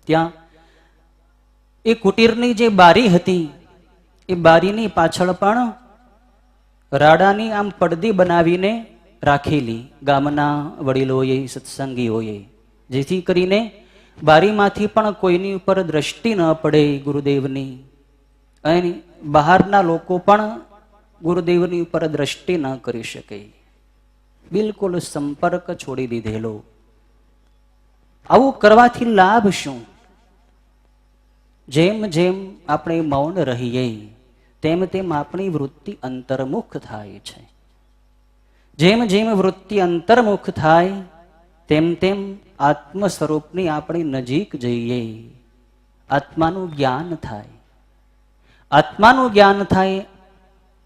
ત્યાં એ કુટીરની જે બારી હતી, એ બારીની પાછળ પણ રાડાની આમ પડદી બનાવીને રાખેલી ગામના વડીલોએ, સત્સંગીઓએ, જેથી કરીને બારીમાંથી પણ કોઈની ઉપર દ્રષ્ટિ ન પડે ગુરુદેવની, અને બહારના લોકો પણ ગુરુદેવની ઉપર દ્રષ્ટિ ન કરી શકે. બિલકુલ સંપર્ક છોડી દીધેલો. આવું કરવાથી લાભ શું? જેમ જેમ આપણે મૌન રહીએ, તેમ તેમ આપણી વૃત્તિ અંતર્મુખ થાય છે. જેમ જેમ વૃત્તિ અંતર્મુખ થાય તેમ તેમ આત્મ સ્વરૂપની આપણી નજીક જઈએ, આત્માનું જ્ઞાન થાય. આત્માનું જ્ઞાન થાય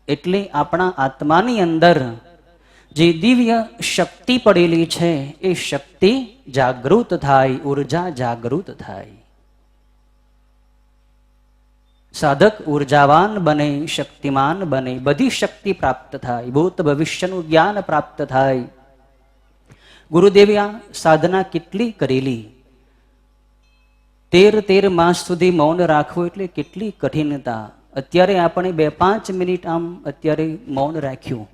એટલે આપણા આત્માની અંદર જે દિવ્ય શક્તિ પડેલી છે એ શક્તિ જાગૃત થાય, ઉર્જા જાગૃત થાય. સાધક ઉર્જાવાન બને, શક્તિમાન બને, બધી શક્તિ પ્રાપ્ત થાય, ભૂત ભવિષ્યનું જ્ઞાન પ્રાપ્ત થાય. ગુરુદેવે આ સાધના કેટલી કરેલી, 13 માસ સુધી મૌન રાખવું એટલે કેટલી કઠિનતા. અત્યારે આપણે 2-5 મિનિટ આમ અત્યારે મૌન રાખ્યું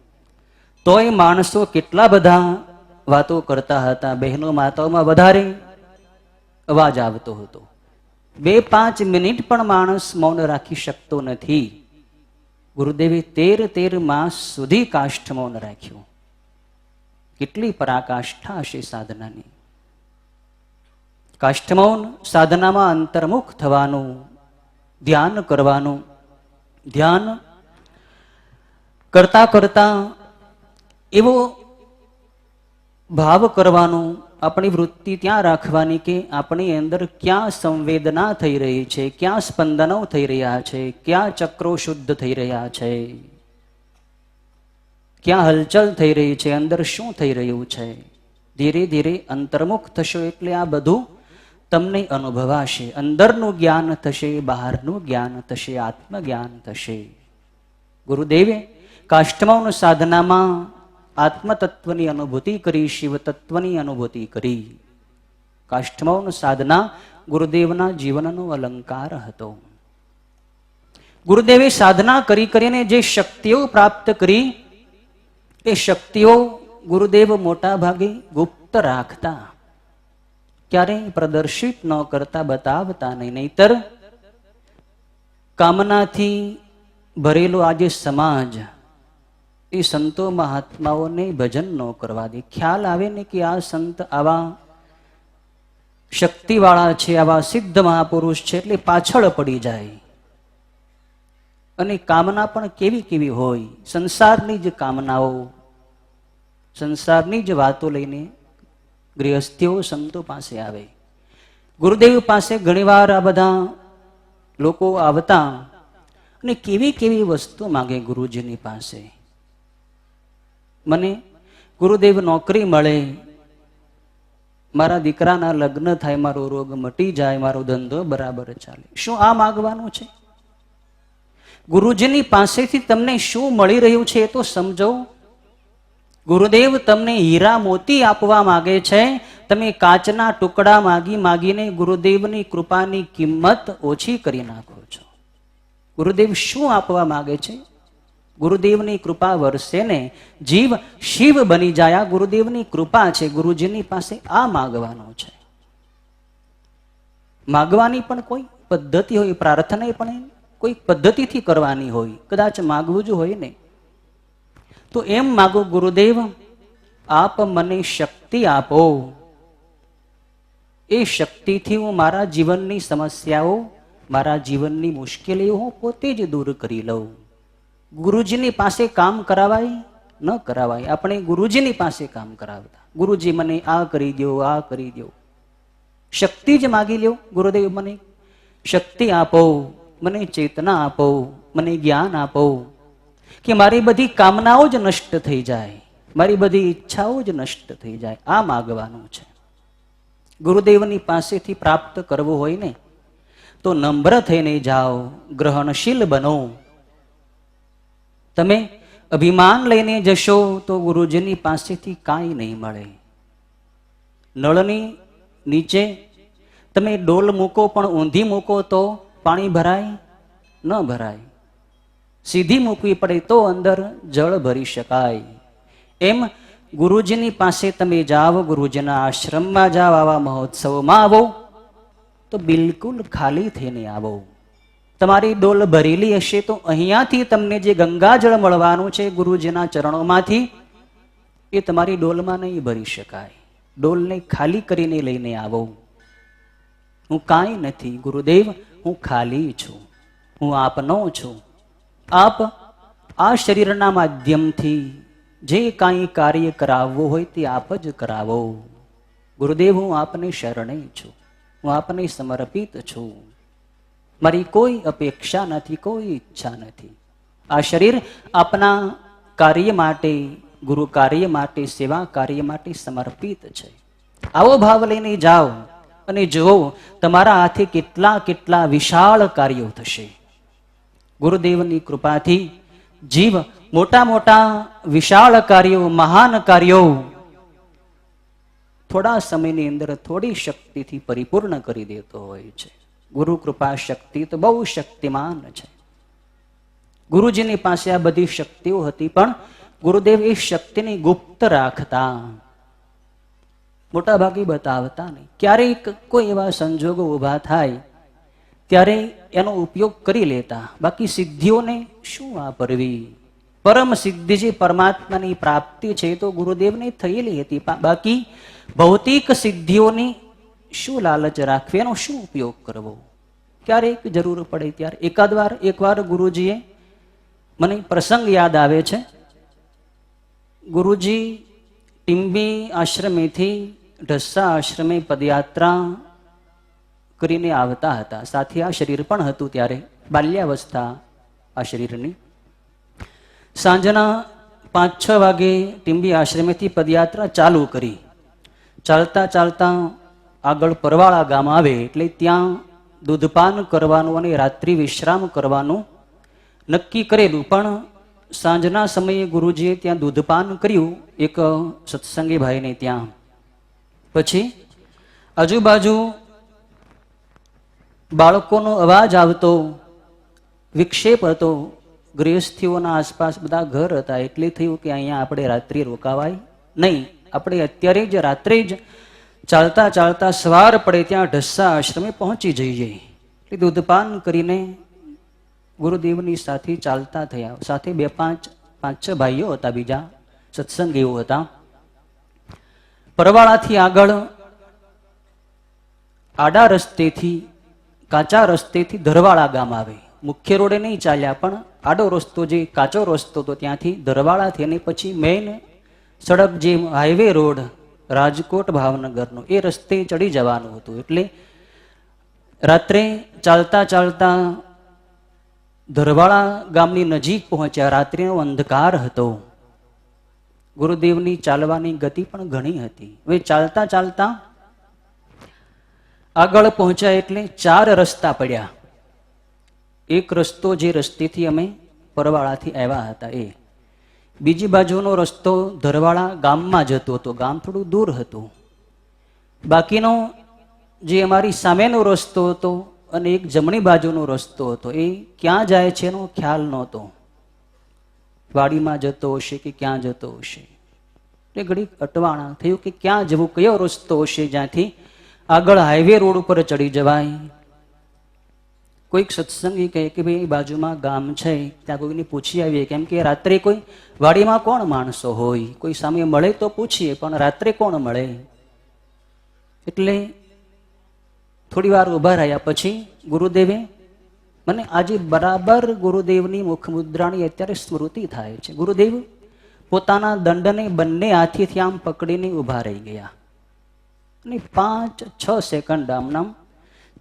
તોય માણસો કેટલા બધા વાતો કરતા હતા. બહેનો માતાઓમાં વધારે અવાજ આવતો હતો. 2-5 મિનિટ પણ માણસ મૌન રાખી શકતો નથી. ગુરુદેવે 13 માસ સુધી કાષ્ઠ મૌન રાખ્યું. કેટલી પરાકાષ્ઠા હશે સાધનાની. કાષ્ઠ મૌન સાધનામાં અંતર્મુખ થવાનું, ધ્યાન કરવાનું. ધ્યાન કરતા કરતા એવો ભાવ કરવાનો, આપણી વૃત્તિ ત્યાં રાખવાની કે આપણી અંદર ક્યાં સંવેદના થઈ રહી છે, ક્યાં સ્પંદનો થઈ રહ્યા છે, ક્યાં ચક્રો શુદ્ધ થઈ રહ્યા છે, ક્યાં હલચલ થઈ રહી છે, અંદર શું થઈ રહ્યું છે. ધીરે ધીરે અંતર્મુખ થશો એટલે આ બધું તમને અનુભવાશે. અંદરનું જ્ઞાન થશે, બહારનું જ્ઞાન થશે, આત્મજ્ઞાન થશે. ગુરુદેવે કાષ્ઠમૌન સાધનામાં આત્મતત્વની અનુભૂતિ કરી, શિવ તત્વની અનુભૂતિ કરી. કાષ્ઠમૌન સાધના ગુરુદેવના જીવનનો અલંકાર હતો. ગુરુદેવે સાધના કરીને જે શક્તિઓ પ્રાપ્ત કરી એ શક્તિઓ ગુરુદેવ મોટા ભાગે ગુપ્ત રાખતા, ક્યારેય પ્રદર્શિત ન કરતા, બતાવતા નહીં. નહીતર કામનાથી ભરેલો આજે સમાજ એ સંતો મહાત્માઓને ભજન ન કરવા દે. ખ્યાલ આવે ને કે આ સંત આવા શક્તિવાળા છે, આવા સિદ્ધ મહાપુરુષ છે એટલે પાછળ પડી જાય. અને કામના પણ કેવી કેવી હોય, સંસારની જ કામનાઓ, સંસારની જ વાતો લઈને ગૃહસ્થીઓ સંતો પાસે આવે. ગુરુદેવ પાસે ઘણીવાર આ બધા લોકો આવતા અને કેવી કેવી વસ્તુ માંગે ગુરુજીની પાસે. મને ગુરુદેવ નોકરી મળે, મારા દીકરાના લગ્ન થાય, મારો રોગ મટી જાય, મારો ધંધો બરાબર ચાલે. શું આ માગવાનું છે? ગુરુજીની પાસેથી તમને શું મળી રહ્યું છે એ તો સમજો. ગુરુદેવ તમને હીરા મોતી આપવા માંગે છે, તમે કાચના ટુકડા માગીને ગુરુદેવની કૃપાની કિંમત ઓછી કરી નાખો છો. ગુરુદેવ શું આપવા માંગે છે? ગુરુદેવની કૃપા વરસે ને જીવ શિવ બની જાય. આ ગુરુદેવની કૃપા છે. ગુરુજીની પાસે આ માગવાનું છે. માગવાની પણ કોઈ પદ્ધતિ હોય, પ્રાર્થના પણ કોઈ પદ્ધતિથી કરવાની હોય. કદાચ માગવું જ હોય ને તો એમ માગો, ગુરુદેવ આપ મને શક્તિ આપો, એ શક્તિથી હું મારા જીવનની સમસ્યાઓ, મારા જીવનની મુશ્કેલીઓ હું પોતે જ દૂર કરી લઉં. ગુરુજીની પાસે કામ કરાવાય ન કરાવાય? આપણે ગુરુજીની પાસે કામ કરાવતા. ગુરુજી મને આ કરી દો, આ કરી દો. શક્તિ જ માગી લ્યો. ગુરુદેવ મને શક્તિ આપો, મને ચેતના આપો, મને જ્ઞાન આપો કે મારી બધી કામનાઓ જ નષ્ટ થઈ જાય, મારી બધી ઈચ્છાઓ જ નષ્ટ થઈ જાય. આ માગવાનું છે. ગુરુદેવની પાસેથી પ્રાપ્ત કરવું હોય ને તો નમ્ર થઈને જાઓ, ગ્રહણશીલ બનો. તમે અભિમાન લઈને જશો તો ગુરુજીની પાસેથી કાંઈ નહીં મળે. નળની નીચે તમે ડોલ મૂકો પણ ઊંધી મૂકો તો પાણી ભરાય ન ભરાય. સીધી મૂકવી પડે તો અંદર જળ ભરી શકાય. એમ ગુરુજીની પાસે તમે જાઓ, ગુરુજીના આશ્રમમાં જાઓ, આવા મહોત્સવમાં આવો તો બિલકુલ ખાલી થઈને આવો. તમારી ડોલ ભરેલી હશે તો અહીંયાથી તમને જે ગંગાજળ મળવાનું છે ગુરુજીના ચરણોમાંથી, એ તમારી ડોલમાં નહીં ભરી શકાય. ડોલને ખાલી કરીને લઈને આવો. હું કાંઈ નથી ગુરુદેવ, હું ખાલી છું, હું આપનો છું. આપ આ શરીરના માધ્યમથી જે કાંઈ કાર્ય કરાવવું હોય તે આપ જ કરાવો. ગુરુદેવ, હું આપને શરણે છું, હું આપને સમર્પિત છું. મારી કોઈ અપેક્ષા નથી, કોઈ ઈચ્છા નથી. આ શરીર આપના કાર્ય માટે, ગુરુ કાર્ય માટે, સેવા કાર્ય માટે સમર્પિત છે. આવો ભાવ લઈને જાઓ અને જુઓ તમારા હાથે કેટલા કેટલા વિશાળ કાર્યો થશે. ગુરુદેવની કૃપાથી જીવ મોટા મોટા વિશાળ કાર્યો, મહાન કાર્યો થોડા સમયની અંદર થોડી શક્તિથી પરિપૂર્ણ કરી દેતો હોય છે. ગુરુ કૃપા શક્તિ તો બહુ શક્તિમાન છે. ગુરુજીની પાસે આ બધી શક્તિઓ હતી, પણ ગુરુદેવ એ શક્તિને ગુપ્ત રાખતા, મોટા ભાગે બતાવતા નહીં. ક્યારેક કોઈ એવા સંજોગો ઊભા થાય ત્યારે એનો ઉપયોગ કરી લેતા, બાકી સિદ્ધિઓને શું વાપરવી? પરમ સિદ્ધિ જે પરમાત્માની પ્રાપ્તિ છે તો ગુરુદેવને થયેલી હતી, બાકી ભૌતિક સિદ્ધિઓની શું લાલચ રાખવી, એનો શું ઉપયોગ કરવો? ક્યારેક જરૂર પડે ત્યારે એકવાર ગુરુજીએ, મને પ્રસંગ યાદ આવે છે, ગુરુજી ટીંબી આશ્રમેથી ઢસા આશ્રમે પદયાત્રા કરીને આવતા હતા. સાથે આ શરીર પણ હતું, ત્યારે બાલ્યાવસ્થા આ શરીરની. સાંજના 5-6 વાગે ટીંબી આશ્રમેથી પદયાત્રા ચાલુ કરી. ચાલતા ચાલતા આગળ પરવાળા ગામ આવે એટલે ત્યાં દૂધપાન કરવાનું અને રાત્રિ વિશ્રામ કરવાનું નક્કી કરેલું. પણ સાંજના સમયે ગુરુજીએ ત્યાં દૂધપાન કર્યું એક સત્સંગી ભાઈને ત્યાં. પછી આજુબાજુ બાળકોનો અવાજ આવતો, વિક્ષેપ હતો. ગૃહસ્થીઓના આસપાસ બધા ઘર હતા, એટલે થયું કે અહીંયા આપણે રાત્રિ રોકાવાય નહીં, આપણે અત્યારે જ રાત્રે જ ચાલતા ચાલતા સવાર પડે ત્યાં ઢસા આશ્રમે પહોંચી જઈએ. એટલે દૂધપાન કરીને ગુરુદેવની સાથે ચાલતા થયા. સાથે 5-6 ભાઈઓ હતા, બીજા સત્સંગીઓ હતા. પરવાળાથી આગળ આડા રસ્તેથી, કાચા રસ્તેથી ધરવાળા ગામ આવે. મુખ્ય રોડે નહીં ચાલ્યા, પણ આડો રસ્તો, જે કાચો રસ્તો હતો ત્યાંથી ધરવાળા થઈને પછી મેઇન સડક, જે હાઈવે રોડ રાજકોટ ભાવનગરનો, એ રસ્તે ચડી જવાનું હતું. એટલે રાત્રે ચાલતા ચાલતા ધરવાળા ગામની નજીક પહોંચ્યા. રાત્રિનો અંધકાર હતો. ગુરુદેવની ચાલવાની ગતિ પણ ઘણી હતી. હવે ચાલતા ચાલતા આગળ પહોંચ્યા એટલે 4 રસ્તા પડ્યા. એક રસ્તો, જે રસ્તેથી અમે પરવાળાથી આવ્યા હતા, એ. બીજી બાજુનો રસ્તો ધરવાળા ગામમાં જતો હતો, ગામ થોડું દૂર હતું. બાકીનો જે અમારી સામેનો રસ્તો હતો અને એક જમણી બાજુનો રસ્તો હતો, એ ક્યાં જાય છે એનો ખ્યાલ નહોતો. વાડીમાં જતો હશે કે ક્યાં જતો હશે. એટલે ઘડીક અટવાણા થયું કે ક્યાં જવું, કયો રસ્તો હશે જ્યાંથી આગળ હાઈવે રોડ ઉપર ચડી જવાય. કોઈક સત્સંગી કહે કે ભાઈ બાજુમાં ગામ છે, ત્યાં કોઈને પૂછી આવીએ, કેમ કે રાત્રે કોઈ વાડીમાં કોણ માણસો હોય, કોઈ સામે મળે તો પૂછીએ, પણ રાત્રે કોણ મળે. એટલે થોડી વાર ઉભા રહ્યા. પછી ગુરુદેવે મને આજે બરાબર ગુરુદેવની મુખમુદ્રાની અત્યારે સ્મૃતિ થાય છે. ગુરુદેવ પોતાના દંડને બંને હાથેથી આમ પકડીને ઉભા રહી ગયા અને 5-6 સેકન્ડ આમ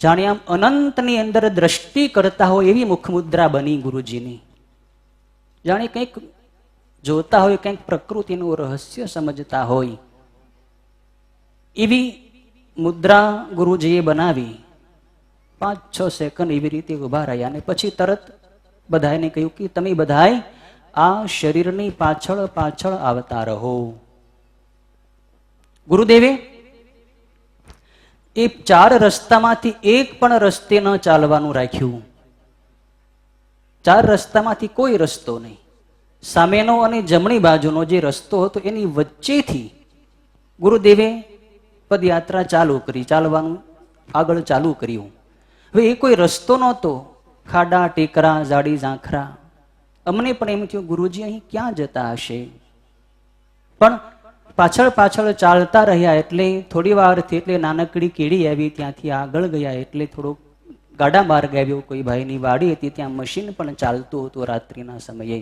જાણે આમ અનંતની અંદર દ્રષ્ટિ કરતા હોય એવી મુખમુદ્રા બની ગુરુજીની. જાણે કંઈક જોતા હોય, કંઈક પ્રકૃતિનું રહસ્ય સમજતા હોય એવી મુદ્રા ગુરુજીએ બનાવી. 5-6 સેકન્ડ એવી રીતે ઉભા રહ્યા અને પછી તરત બધાને કહ્યું કે તમે બધાય આ શરીરની પાછળ પાછળ આવતા રહો. ગુરુદેવે એ 4 રસ્તામાંથી એક પણ રસ્તે ન ચાલવાનું રાખ્યું. 4 રસ્તામાંથી કોઈ રસ્તો નહીં. સામેનો અને જમણી બાજુનો જે રસ્તો હતો એની વચ્ચેથી ગુરુદેવે પદયાત્રા ચાલુ કરી, ચાલવાનું આગળ ચાલુ કર્યું. હવે એ કોઈ રસ્તો નહોતો, ખાડા ટેકરા, જાડી ઝાંખરા. અમને પણ એમ થયું ગુરુજી અહીં ક્યાં જતા હશે, પણ પાછળ પાછળ ચાલતા રહ્યા. એટલે થોડી વારથી એટલે નાનકડી કેડી આવી, ત્યાંથી આગળ ગયા એટલે થોડોક ગાડા માર્ગ આવ્યો, કોઈ ભાઈની વાડી હતી, ત્યાં મશીન પણ ચાલતું હતું રાત્રિના સમયે.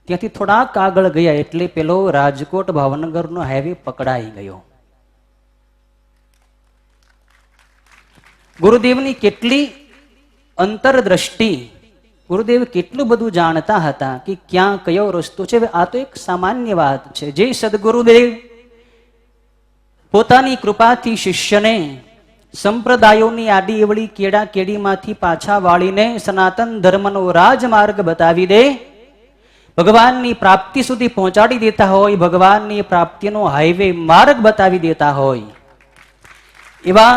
ત્યાંથી થોડાક આગળ ગયા એટલે પેલો રાજકોટ ભાવનગરનો હાઈવે પકડાઈ ગયો. ગુરુદેવની કેટલી અંતરદ્રષ્ટિ, ગુરુદેવ કેટલું બધું જાણતા હતા કે ક્યાં કયો રસ્તો છે. આ તો એક સામાન્ય વાત છે. જે સદગુરુદેવ પોતાની કૃપાથી શિષ્યને સંપ્રદાયોની આડી એવડી કેડા કેડીમાંથી પાછા વાળીને સનાતન ધર્મનો રાજમાર્ગ બતાવી દે, ભગવાનની પ્રાપ્તિ સુધી પહોંચાડી દેતા હોય, ભગવાનની પ્રાપ્તિનો હાઈવે માર્ગ બતાવી દેતા હોય, એવા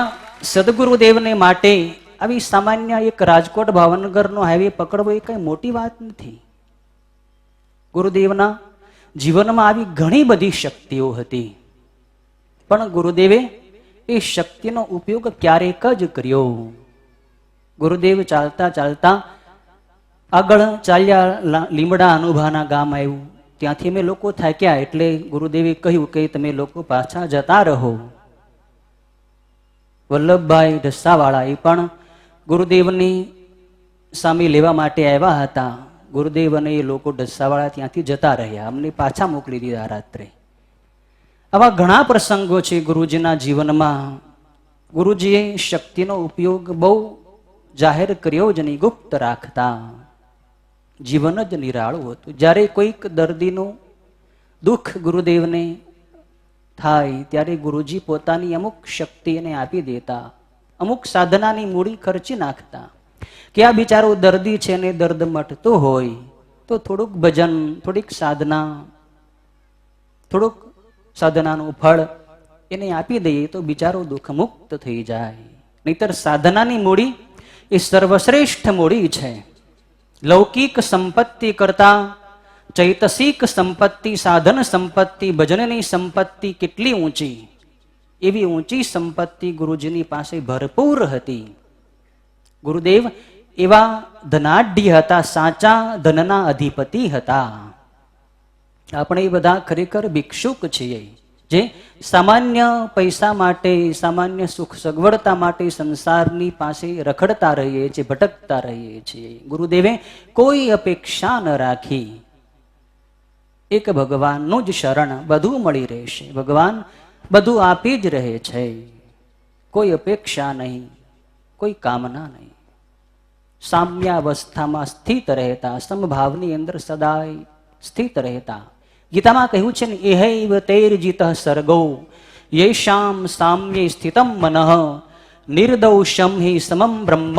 સદગુરુદેવને માટે આવી સામાન્ય એક રાજકોટ ભાવનગરનો હાઈવે પકડવો એ કઈ મોટી વાત નથી. ગુરુદેવના જીવનમાં આવી ઘણી બધી શક્તિઓ હતી, પણ ગુરુદેવે એ શક્તિનો ઉપયોગ ક્યારેક જ કર્યો. ગુરુદેવ ચાલતા ચાલતા આગળ ચાલ્યા, લીમડા અનુભાના ગામ આવ્યું. ત્યાંથી અમે લોકો થાક્યા એટલે ગુરુદેવે કહ્યું કે તમે લોકો પાછા જતા રહો. વલ્લભભાઈ ઢસાવાળા એ પણ ગુરુદેવની સામે લેવા માટે આવ્યા હતા. ગુરુદેવ અને એ લોકો ઢસાવાળા ત્યાંથી જતા રહ્યા, અમને પાછા મોકલી દીધા રાત્રે. આવા ઘણા પ્રસંગો છે ગુરુજીના જીવનમાં. ગુરુજીએ શક્તિનો ઉપયોગ બહુ જાહેર કર્યો જ નહીં, ગુપ્ત રાખતા. જીવન જ નિરાળું હતું. જ્યારે કોઈક દર્દીનું દુઃખ ગુરુદેવને થાય ત્યારે ગુરુજી પોતાની અમુક શક્તિ એને આપી દેતા, અમુક સાધનાની મૂડી ખર્ચી નાખતા કે આ બિચારો દર્દી છે ને દર્દ મટતો હોય તો થોડુંક ભજન, થોડીક સાધના, થોડુંક સાધનાનું ફળ એને આપી દઈએ તો બિચારો દુઃખ મુક્ત થઈ જાય. નહીતર સાધનાની મૂડી એ સર્વશ્રેષ્ઠ મૂડી છે. લૌકિક સંપત્તિ કરતા ચૈતસિક સંપત્તિ, સાધન સંપત્તિ, ભજનની સંપત્તિ કેટલી ઊંચી, એવી ઊંચી સંપત્તિ ગુરુજીની પાસે ભરપૂર હતી. ગુરુદેવ એવા ધનાઢ્ય હતા, સાચા ધનના અધિપતિ હતા. આપણે બધા ખરેખર ભિક્ષુક છીએ, જે સામાન્ય પૈસા માટે, સામાન્ય સુખ સગવડતા માટે સંસારની પાસે રખડતા રહીએ છીએ, ભટકતા રહીએ છીએ. ગુરુદેવે કોઈ અપેક્ષા ન રાખી, એક ભગવાનનું જ શરણ, બધું મળી રહેશે, ભગવાન બધું આપી જ રહે છે. કોઈ અપેક્ષા નહીં, કોઈ કામના નહીં. સામ્યાવસ્થામાં સ્થિત રહેતા, સમભાવની અંદર સદાય સ્થિત રહેતા. ગીતામાં કહ્યું છે ને, એહૈવ તૈર્જિતઃ સર્ગો યેષામ સામ્યે સ્થિતમ મનઃ નિર્દોષમ હિ સમમ બ્રહ્મ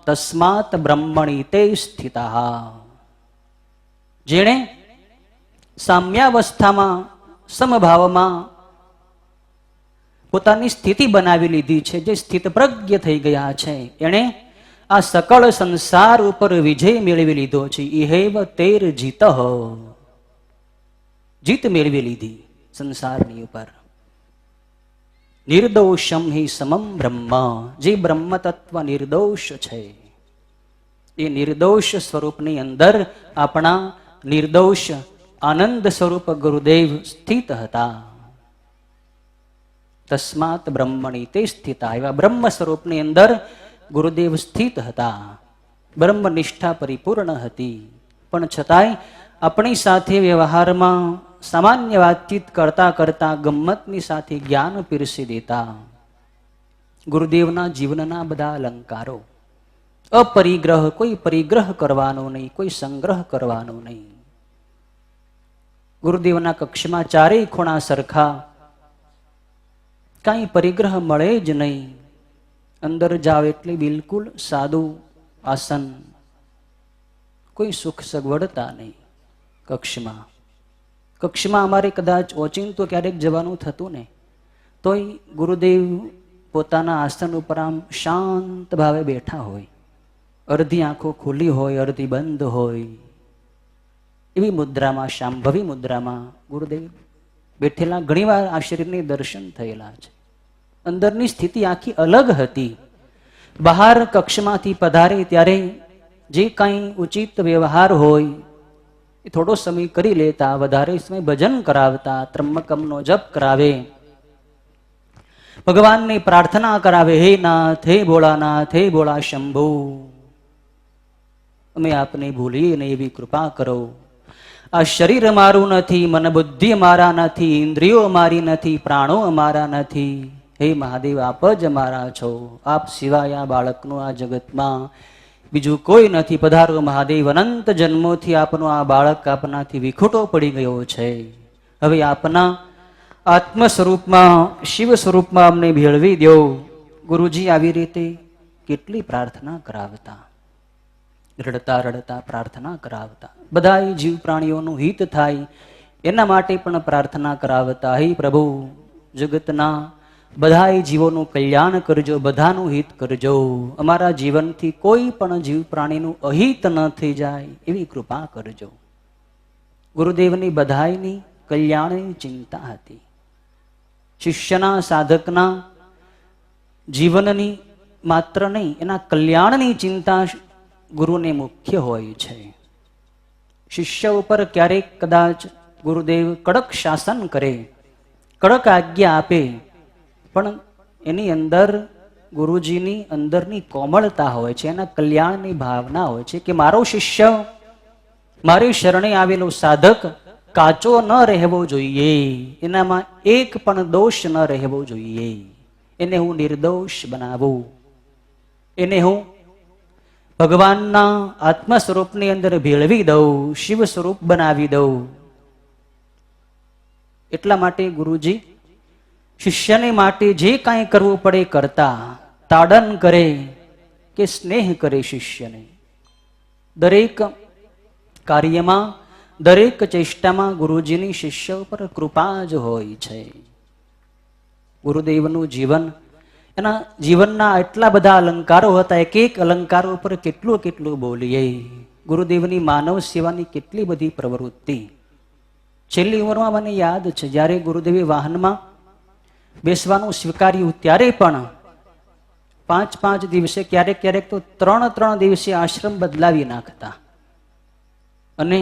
તસ્માત બ્રહ્મણિ તે સ્થિતા. જેણે સામ્યાવસ્થામાં, સમભાવમાં પોતાની સ્થિતિ બનાવી લીધી છે, જે સ્થિતપ્રજ્ઞ થઈ ગયા છે, એણે આ સકળ સંસાર ઉપર વિજય મેળવી લીધો છે. ઇહૈવ તૈર્જિતઃ, જીત મેળવી લીધી સંસારની ઉપર. નિર્દોષમ હિ સમમ બ્રહ્મ, જે બ્રહ્મ તત્વ નિર્દોષ છે, એ નિર્દોષ સ્વરૂપની અંદર આપણા નિર્દોષ આનંદ સ્વરૂપ ગુરુદેવ સ્થિત હતા. તસ્માત બ્રહ્મણી તે સ્થિતા. એવા બ્રહ્મ સ્વરૂપની અંદર ગુરુદેવ સ્થિત હતા. બ્રહ્મનિષ્ઠા પરિપૂર્ણ હતી, પણ છતાંય આપણી સાથે વ્યવહારમાં સામાન્ય વાતચીત કરતા કરતા ગમ્મતની સાથે જ્ઞાન પીરસી દેતા. ગુરુદેવના જીવનના બધા અલંકારો અપરિગ્રહ, કોઈ પરિગ્રહ કરવાનો નહીં, કોઈ સંગ્રહ કરવાનો નહીં. ગુરુદેવના કક્ષમાં ચારેય ખૂણા સરખા, કાંઈ પરિગ્રહ મળે જ નહીં. અંદર જાવ એટલે બિલકુલ સાદું આસન, કોઈ સુખ સગવડતા નહીં. કક્ષમાં અમારે કદાચ ઓચિંતો ક્યારેક જવાનું થતું ને, તોય ગુરુદેવ પોતાના આસન ઉપર આમ શાંત ભાવે બેઠા હોય, અડધી આંખો ખુલ્લી હોય, અડધી બંધ હોય, એવી મુદ્રામાં, શાંભવી મુદ્રામાં ગુરુદેવ બેઠેલા. ઘણીવાર આ શરીરની દર્શન થયેલા છે. અંદરની સ્થિતિ આખી અલગ હતી. બહાર કક્ષમાંથી પધારે ત્યારે જે કાંઈ ઉચિત વ્યવહાર હોય એ થોડો સમય કરી લેતા, વધારે સમય ભજન કરાવતા, ત્રમ્બકમનો જપ કરાવે. ભગવાનની પ્રાર્થના કરાવે, હે નાથ, હે ભોળાનાથ, હે ભોળા શંભુ, અમે આપને ભૂલીએ ને એવી કૃપા કરો. આ શરીર મારું નથી, મન બુદ્ધિ મારા નથી, ઇન્દ્રિયો મારી નથી, પ્રાણો અમારા નથી. હે મહાદેવ, આપ જ અમારા છો. આપ સિવાય આ બાળકનું આ જગતમાં બીજું કોઈ નથી. પધારો મહાદેવ, અનંત જન્મોથી આપનો આ બાળક આપનાથી વિખૂટો પડી ગયો છે. હવે આપના આત્મ સ્વરૂપમાં, શિવ સ્વરૂપમાં અમને ભેળવી દો. ગુરુજી આવી રીતે કેટલી પ્રાર્થના કરાવતા, રડતા રડતા પ્રાર્થના કરાવતા. બધા જીવ પ્રાણીઓનું હિત થાય એના માટે પણ પ્રાર્થના કરાવતા. હે પ્રભુ, જગતના બધા જીવોનું કલ્યાણ કરજો, બધાનું હિત કરજો. અમારા જીવનથી કોઈ પણ જીવ પ્રાણીનું અહિત ન થઈ જાય એવી કૃપા કરજો. ગુરુદેવની બધાયની કલ્યાણની ચિંતા હતી. શિષ્યના, સાધકના જીવનની માત્ર નહીં, એના કલ્યાણની ચિંતા ગુરુને મુખ્ય હોય છે. શિષ્ય ઉપર ક્યારેક કદાચ ગુરુદેવ કડક શાસન કરે, કડક આજ્ઞા આપે, પણ એની અંદર ગુરુજીની અંદરની કોમળતા હોય છે, એના કલ્યાણની ભાવના હોય છે કે મારો શિષ્ય, મારી શરણે આવેલો સાધક કાચો ન રહેવો જોઈએ, એનામાં એક પણ દોષ ન રહેવો જોઈએ. એને હું નિર્દોષ બનાવું, એને હું ભગવાનના આત્મ સ્વરૂપની અંદર ભેળવી દઉં, શિવ સ્વરૂપ બનાવી દઉં. એટલા માટે ગુરુજી શિષ્યને માટે જે કાંઈ કરવું પડે કરતા. તાડન કરે કે સ્નેહ કરે શિષ્યને, દરેક કાર્યમાં, દરેક ચેષ્ટામાં ગુરુજીની શિષ્ય ઉપર કૃપા જ હોય છે. ગુરુદેવનું જીવન, એના જીવનના એટલા બધા અલંકારો હતા. એક એક અલંકારો ઉપર કેટલું કેટલું બોલીએ. ગુરુદેવની માનવ સેવાની કેટલી બધી પ્રવૃત્તિ. છેલ્લી ઉંમરમાં મને યાદ છે, જ્યારે ગુરુદેવે વાહનમાં બેસવાનું સ્વીકાર્યું ત્યારે પણ 5-5 દિવસે, ક્યારેક ક્યારેક તો 3-3 દિવસે આશ્રમ બદલાવી નાખતા. અને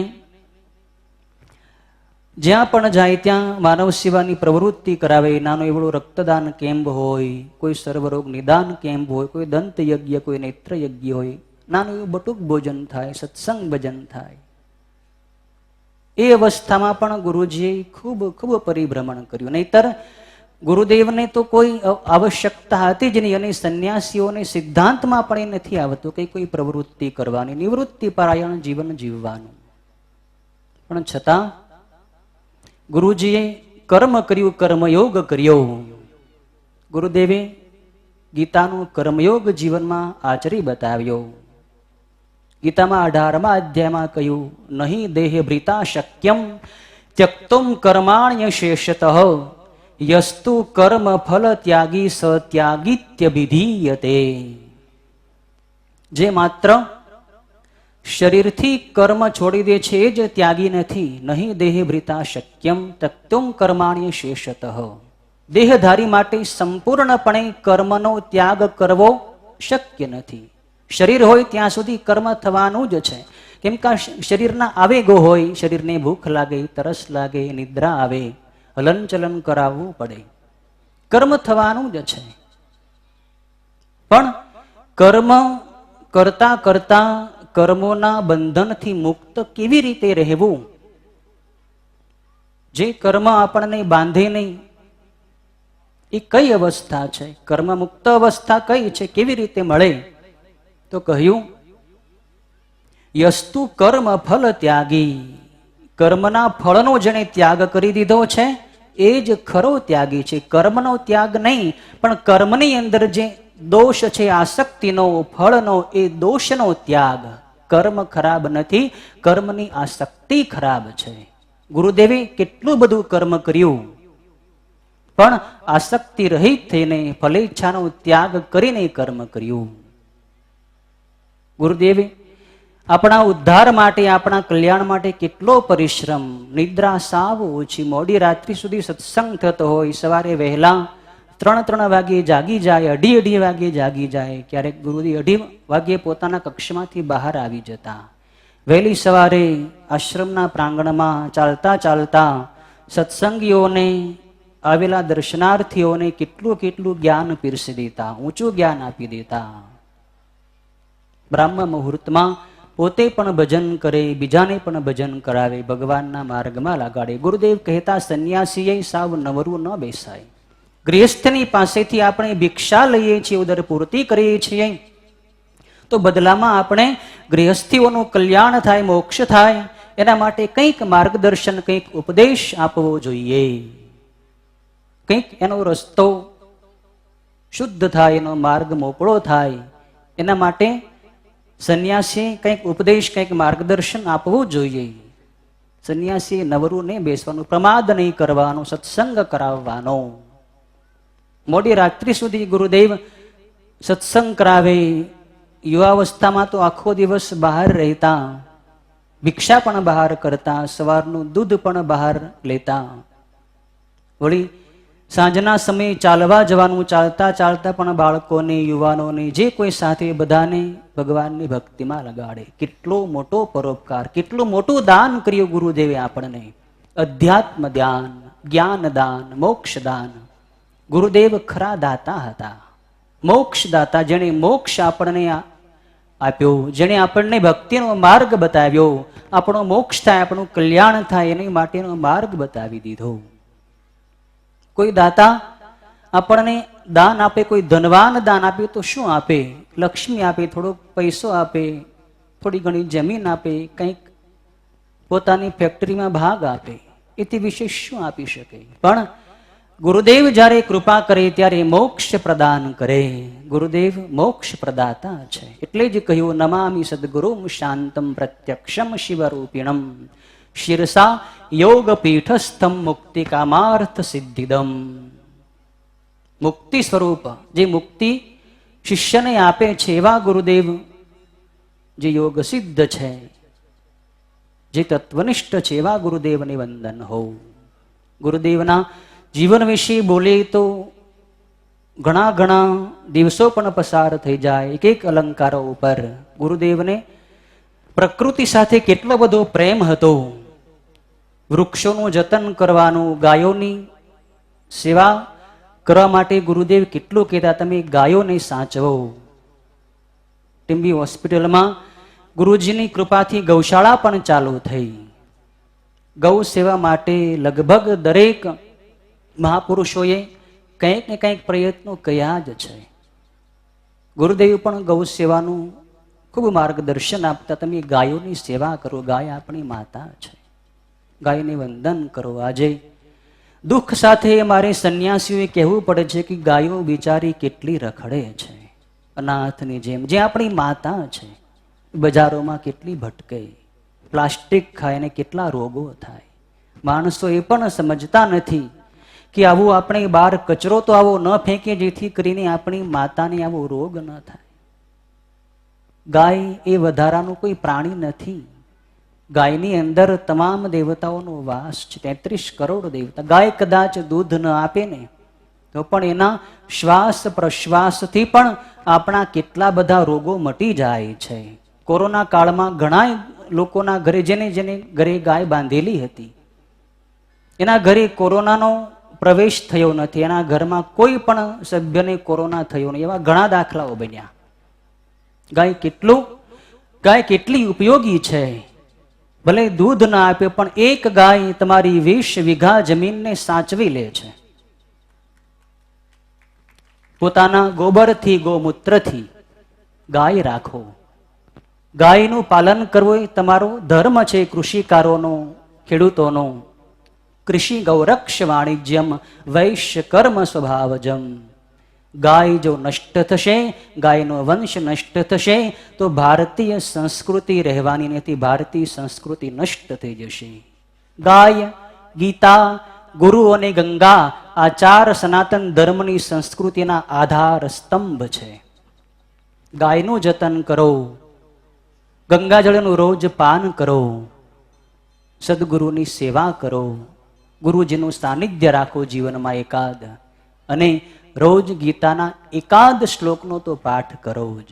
જ્યાં પણ જાય ત્યાં માનવ સેવાની પ્રવૃત્તિ કરાવે. નાનો એવડો રક્તદાન કેમ્પ હોય, કોઈ સર્વરોગ નિદાન કેમ્પ હોય, કોઈ દંત યજ્ઞ, કોઈ નેત્ર યજ્ઞ હોય, નાનું એવું બટુક ભોજન થાય, સત્સંગ ભજન થાય. એ અવસ્થામાં પણ ગુરુજીએ ખૂબ ખૂબ પરિભ્રમણ કર્યું. નહીતર ગુરુદેવને તો કોઈ આવશ્યકતા હતી જ નહીં, અને સંન્યાસીઓને સિદ્ધાંતમાં પણ એ નથી આવતું કે કોઈ પ્રવૃત્તિ કરવાની, નિવૃત્તિ પરાયણ જીવન જીવવાનું. પણ છતાં ગુરુજીએ કર્મ કર્યું, કર્મયોગ કર્યો. ગુરુદેવે ગીતાનું કર્મયોગ જીવનમાં આચરી બતાવ્યો. ગીતામાં 18મા અધ્યાયમાં કહ્યું, નહીં દેહ ભ્રીતા શક્યમ ત્યક્તુમ કર્માણ્ય શેષતઃ યસ્તુ કર્મ ફલ ત્યાગી સ ત્યાગીત્યભિધીયતે. જે માત્ર શરીરથી કર્મ છોડી દે છે એ જ ત્યાગી નથી. નહીં દેહ ભ્રીતા શક્યમ ત્યક્તુમ કર્માણ્ય શેષતઃ. દેહધારી માટે સંપૂર્ણપણે કર્મનો ત્યાગ કરવો શક્ય નથી. શરીર હોય ત્યાં સુધી કર્મ થવાનું જ છે. કેમ કે શરીરના આવેગો હોય, શરીરને ભૂખ લાગે, તરસ લાગે, નિદ્રા આવે, હલનચલન કરાવવું પડે, કર્મ થવાનું જ છે. પણ કર્મ કરતા કરતા કર્મોના બંધનથી મુક્ત કેવી રીતે રહેવું? જે કર્મ આપણને બાંધે નહીં એ કઈ અવસ્થા છે? કર્મ મુક્ત અવસ્થા કઈ છે? કેવી રીતે મળે? તો કહ્યું, યસ્તુ કર્મ ફલ ત્યાગી. કર્મના ફળનો જેને ત્યાગ કરી દીધો છે એ જ ખરો ત્યાગી છે. કર્મનો ત્યાગ નહીં, પણ કર્મની અંદર જે દોષ છે આસક્તિનો, ફળનો, એ દોષનો ત્યાગ. કર્મ ખરાબ નથી, કર્મની આસક્તિ ખરાબ છે. ગુરુદેવે કેટલું બધું કર્મ કર્યું, પણ આસક્તિ રહિત થઈને ફલેચ્છાનો ત્યાગ કરીને કર્મ કર્યું. ગુરુદેવે આપણા ઉદ્ધાર માટે, આપણા કલ્યાણ માટે કેટલો પરિશ્રમ. નિદ્રા સાવ ઓછી, મોડી રાત્રિ સુધી સત્સંગ થતો હોય, સવારે વહેલા 3-3 વાગે જાગી જાય, 2:30 વાગે જાગી જાય. ક્યારેક ગુરુજી 2:30 વાગે પોતાના કક્ષમાંથી બહાર આવી જતા. વહેલી સવારે આશ્રમના પ્રાંગણમાં ચાલતા ચાલતા સત્સંગીઓને આવેલા દર્શનાર્થીઓને કેટલું કેટલું જ્ઞાન પીરસી દેતા, ઊંચું જ્ઞાન આપી દેતા. બ્રાહ્મ મુહૂર્તમાં પોતે પણ ભજન કરે, બીજાને પણ ભજન કરાવે, ભગવાનના માર્ગમાં લગાડે. ગુરુદેવ કહેતા સંન્યાસીએ સાવ નવરું ન બેસાય. ગૃહસ્થની પાસેથી આપણે ભિક્ષા લઈએ છીએ, ઉદર પૂર્તિ કરીએ છીએ, તો બદલામાં આપણે ગૃહસ્થીઓનું કલ્યાણ થાય, મોક્ષ થાય, એના માટે કંઈક માર્ગદર્શન, કંઈક ઉપદેશ આપવો જોઈએ. કંઈક એનો રસ્તો શુદ્ધ થાય, એનો માર્ગ મોકળો થાય, એના માટે સંન્યાસી કંઈક ઉપદેશ, કંઈક માર્ગદર્શન આપવું જોઈએ. સંન્યાસી નવરું નહીં બેસવાનું, પ્રમાદ નહીં કરવાનો, સત્સંગ કરાવવાનો. મોડી રાત્રિ સુધી ગુરુદેવ સત્સંગ કરાવે. યુવાવસ્થામાં તો આખો દિવસ બહાર રહેતા, ભિક્ષા પણ બહાર કરતા, સવારનું દૂધ પણ બહાર લેતા. વળી સાંજના સમયે ચાલવા જવાનું, ચાલતા ચાલતા પણ બાળકોને, યુવાનોને, જે કોઈ સાથે બધાને ભગવાનની ભક્તિમાં લગાડે. કેટલો મોટો પરોપકાર, કેટલું મોટું દાન કર્યું ગુરુદેવે આપણને. અધ્યાત્મ દાન, જ્ઞાન દાન, મોક્ષ દાન. ગુરુદેવ ખરા દાતા હતા, મોક્ષ દાતા. જેણે મોક્ષ આપણને આપ્યો, જેણે આપણને ભક્તિનો માર્ગ બતાવ્યો, આપણો મોક્ષ થાય, આપણું કલ્યાણ થાય, એની માટેનો માર્ગ બતાવી દીધો. કોઈ દાતા આપણને દાન આપે, કોઈ ધનવાન દાન આપે તો શું આપે? લક્ષ્મી આપે, થોડોક પૈસો આપે, થોડી ઘણી જમીન આપે, કંઈક પોતાની ફેક્ટરીમાં ભાગ આપે, એથી વિશેષ શું આપી શકે? પણ ગુરુદેવ જ્યારે કૃપા કરે ત્યારે મોક્ષ પ્રદાન કરે. ગુરુદેવ મોક્ષ પ્રદાતા છે. એટલે જ કહ્યું, નમામિ સદગુરુમ શાંતમ પ્રત્યક્ષમ શિવરૂપિણમ શિરસા યોગ પીઠસ્થમ મુક્તિ કામાર્થ સિદ્ધિદમ. મુક્તિ સ્વરૂપ જે મુક્તિ શિષ્યને આપે છે એવા ગુરુદેવ, જે યોગ સિદ્ધ છે, જે તત્વનિષ્ઠ છે, એવા ગુરુદેવને વંદન હો. ગુરુદેવના જીવન વિશે બોલીએ તો ઘણા ઘણા દિવસો પણ પસાર થઈ જાય, એક એક અલંકારો ઉપર. ગુરુદેવને પ્રકૃતિ સાથે કેટલો બધો પ્રેમ હતો. વૃક્ષોનું જતન કરવાનું, ગાયોની સેવા કરવા માટે ગુરુદેવ કેટલું કહેતા, તમે ગાયોને સાચવો. ટીમ્બી હોસ્પિટલમાં ગુરુજીની કૃપાથી ગૌશાળા પણ ચાલુ થઈ. ગૌ સેવા માટે લગભગ દરેક મહાપુરુષોએ કંઈક ને કંઈક પ્રયત્નો કર્યા જ છે. ગુરુદેવ પણ ગૌ સેવાનું ખૂબ માર્ગદર્શન આપતા. તમે ગાયોની સેવા કરો, ગાય આપણી માતા છે, ગાયને વંદન કરો. આજે દુઃખ સાથે મારે સંન્યાસીઓએ કહેવું પડે છે કે ગાયો બિચારી કેટલી રખડે છે, અનાથની જેમ. જે આપણી માતા છે, બજારોમાં કેટલી ભટકે, પ્લાસ્ટિક ખાય ને કેટલા રોગો થાય. માણસો એ પણ સમજતા નથી કે આવું આપણે બહાર કચરો તો આવો ન ફેંકીએ, જેથી કરીને આપણી માતાને આવો રોગ ન થાય. ગાય એ વધારાનું કોઈ પ્રાણી નથી. ગાયની અંદર તમામ દેવતાઓનો વાસ છે, 33 કરોડ દેવતા. ગાય કદાચ દૂધ ન આપે ને તો પણ એના શ્વાસ પ્રશ્વાસથી પણ આપણા કેટલા બધા રોગો મટી જાય છે. કોરોના કાળમાં ઘણા લોકોના ઘરે, જેને જેને ઘરે ગાય બાંધેલી હતી, એના ઘરે કોરોનાનો પ્રવેશ થયો નથી, એના ઘરમાં કોઈ પણ સભ્યને કોરોના થયો નહીં. એવા ઘણા દાખલાઓ બન્યા. ગાય કેટલી ઉપયોગી છે. ભલે દૂધ ના આપે પણ એક ગાય તમારી 20 વીઘા જમીનને સાચવી લે છે. પોતાના ગોબરથી, ગોમૂત્રથી ગાય રાખો. ગાયનું પાલન કરવું એ તમારો ધર્મ છે, કૃષિકારોનો, ખેડૂતોનો. કૃષિ ગૌરક્ષ વાણિજ્યમ વૈશ્ય કર્મ સ્વભાવજમ. ગાય જો નષ્ટ થશે, ગાયનો વંશ નષ્ટ થશે, તો ભારતીય સંસ્કૃતિ રહેવાની નથી. ભારતીય સંસ્કૃતિ નષ્ટ થઈ જશે. ગાય, ગીતા, ગુરુ અને ગંગા આ 4 સનાતન ધર્મની સંસ્કૃતિના આધાર સ્તંભ છે. ગાયનું જતન કરો, ગંગાજળનું રોજ પાન કરો, સદગુરુની સેવા કરો, ગુરુજીનું સાનિધ્ય રાખો જીવનમાં એકાદ, અને રોજ ગીતાના એકાદ શ્લોકનો તો પાઠ કરો જ.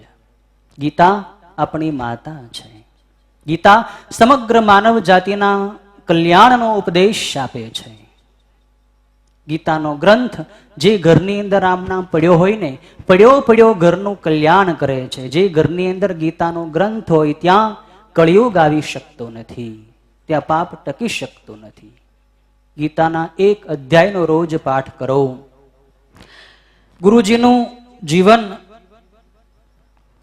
ગીતા આપણી માતા છે. ગીતા સમગ્ર માનવ જાતિના કલ્યાણનો ઉપદેશ આપે છે. ગીતાનો ગ્રંથ જે ઘરની અંદર આમ નામ પડ્યો હોય ને, પડ્યો ઘરનું કલ્યાણ કરે છે. જે ઘરની અંદર ગીતાનો ગ્રંથ હોય ત્યાં કળિયુગ આવી શકતો નથી, ત્યાં પાપ ટકી શકતું નથી. ગીતાના એક અધ્યાયનો રોજ પાઠ કરો. ગુરુજીનું જીવન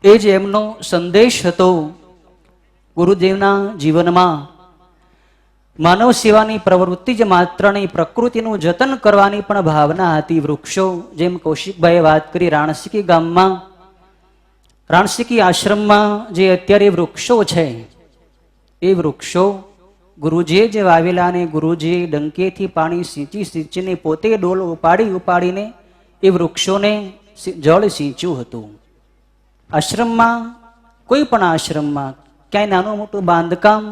એ જ એમનો સંદેશ હતો. ગુરુદેવના જીવનમાં માનવ સેવાની પ્રવૃત્તિ જ માત્ર નહીં, પ્રકૃતિનું જતન કરવાની પણ ભાવના હતી. વૃક્ષો, જેમ કૌશિકભાઈએ વાત કરી, રાણસીકી ગામમાં, રાણસીકી આશ્રમમાં જે અત્યારે વૃક્ષો છે, એ વૃક્ષો ગુરુજીએ જે વાવેલા, અને ગુરુજીએ ડંકેથી પાણી સિંચીને પોતે ડોલ ઉપાડીને એ વૃક્ષોને જળ સિંચ્યું હતું. આશ્રમમાં, કોઈ પણ આશ્રમમાં ક્યાંય નાનું મોટું બાંધકામ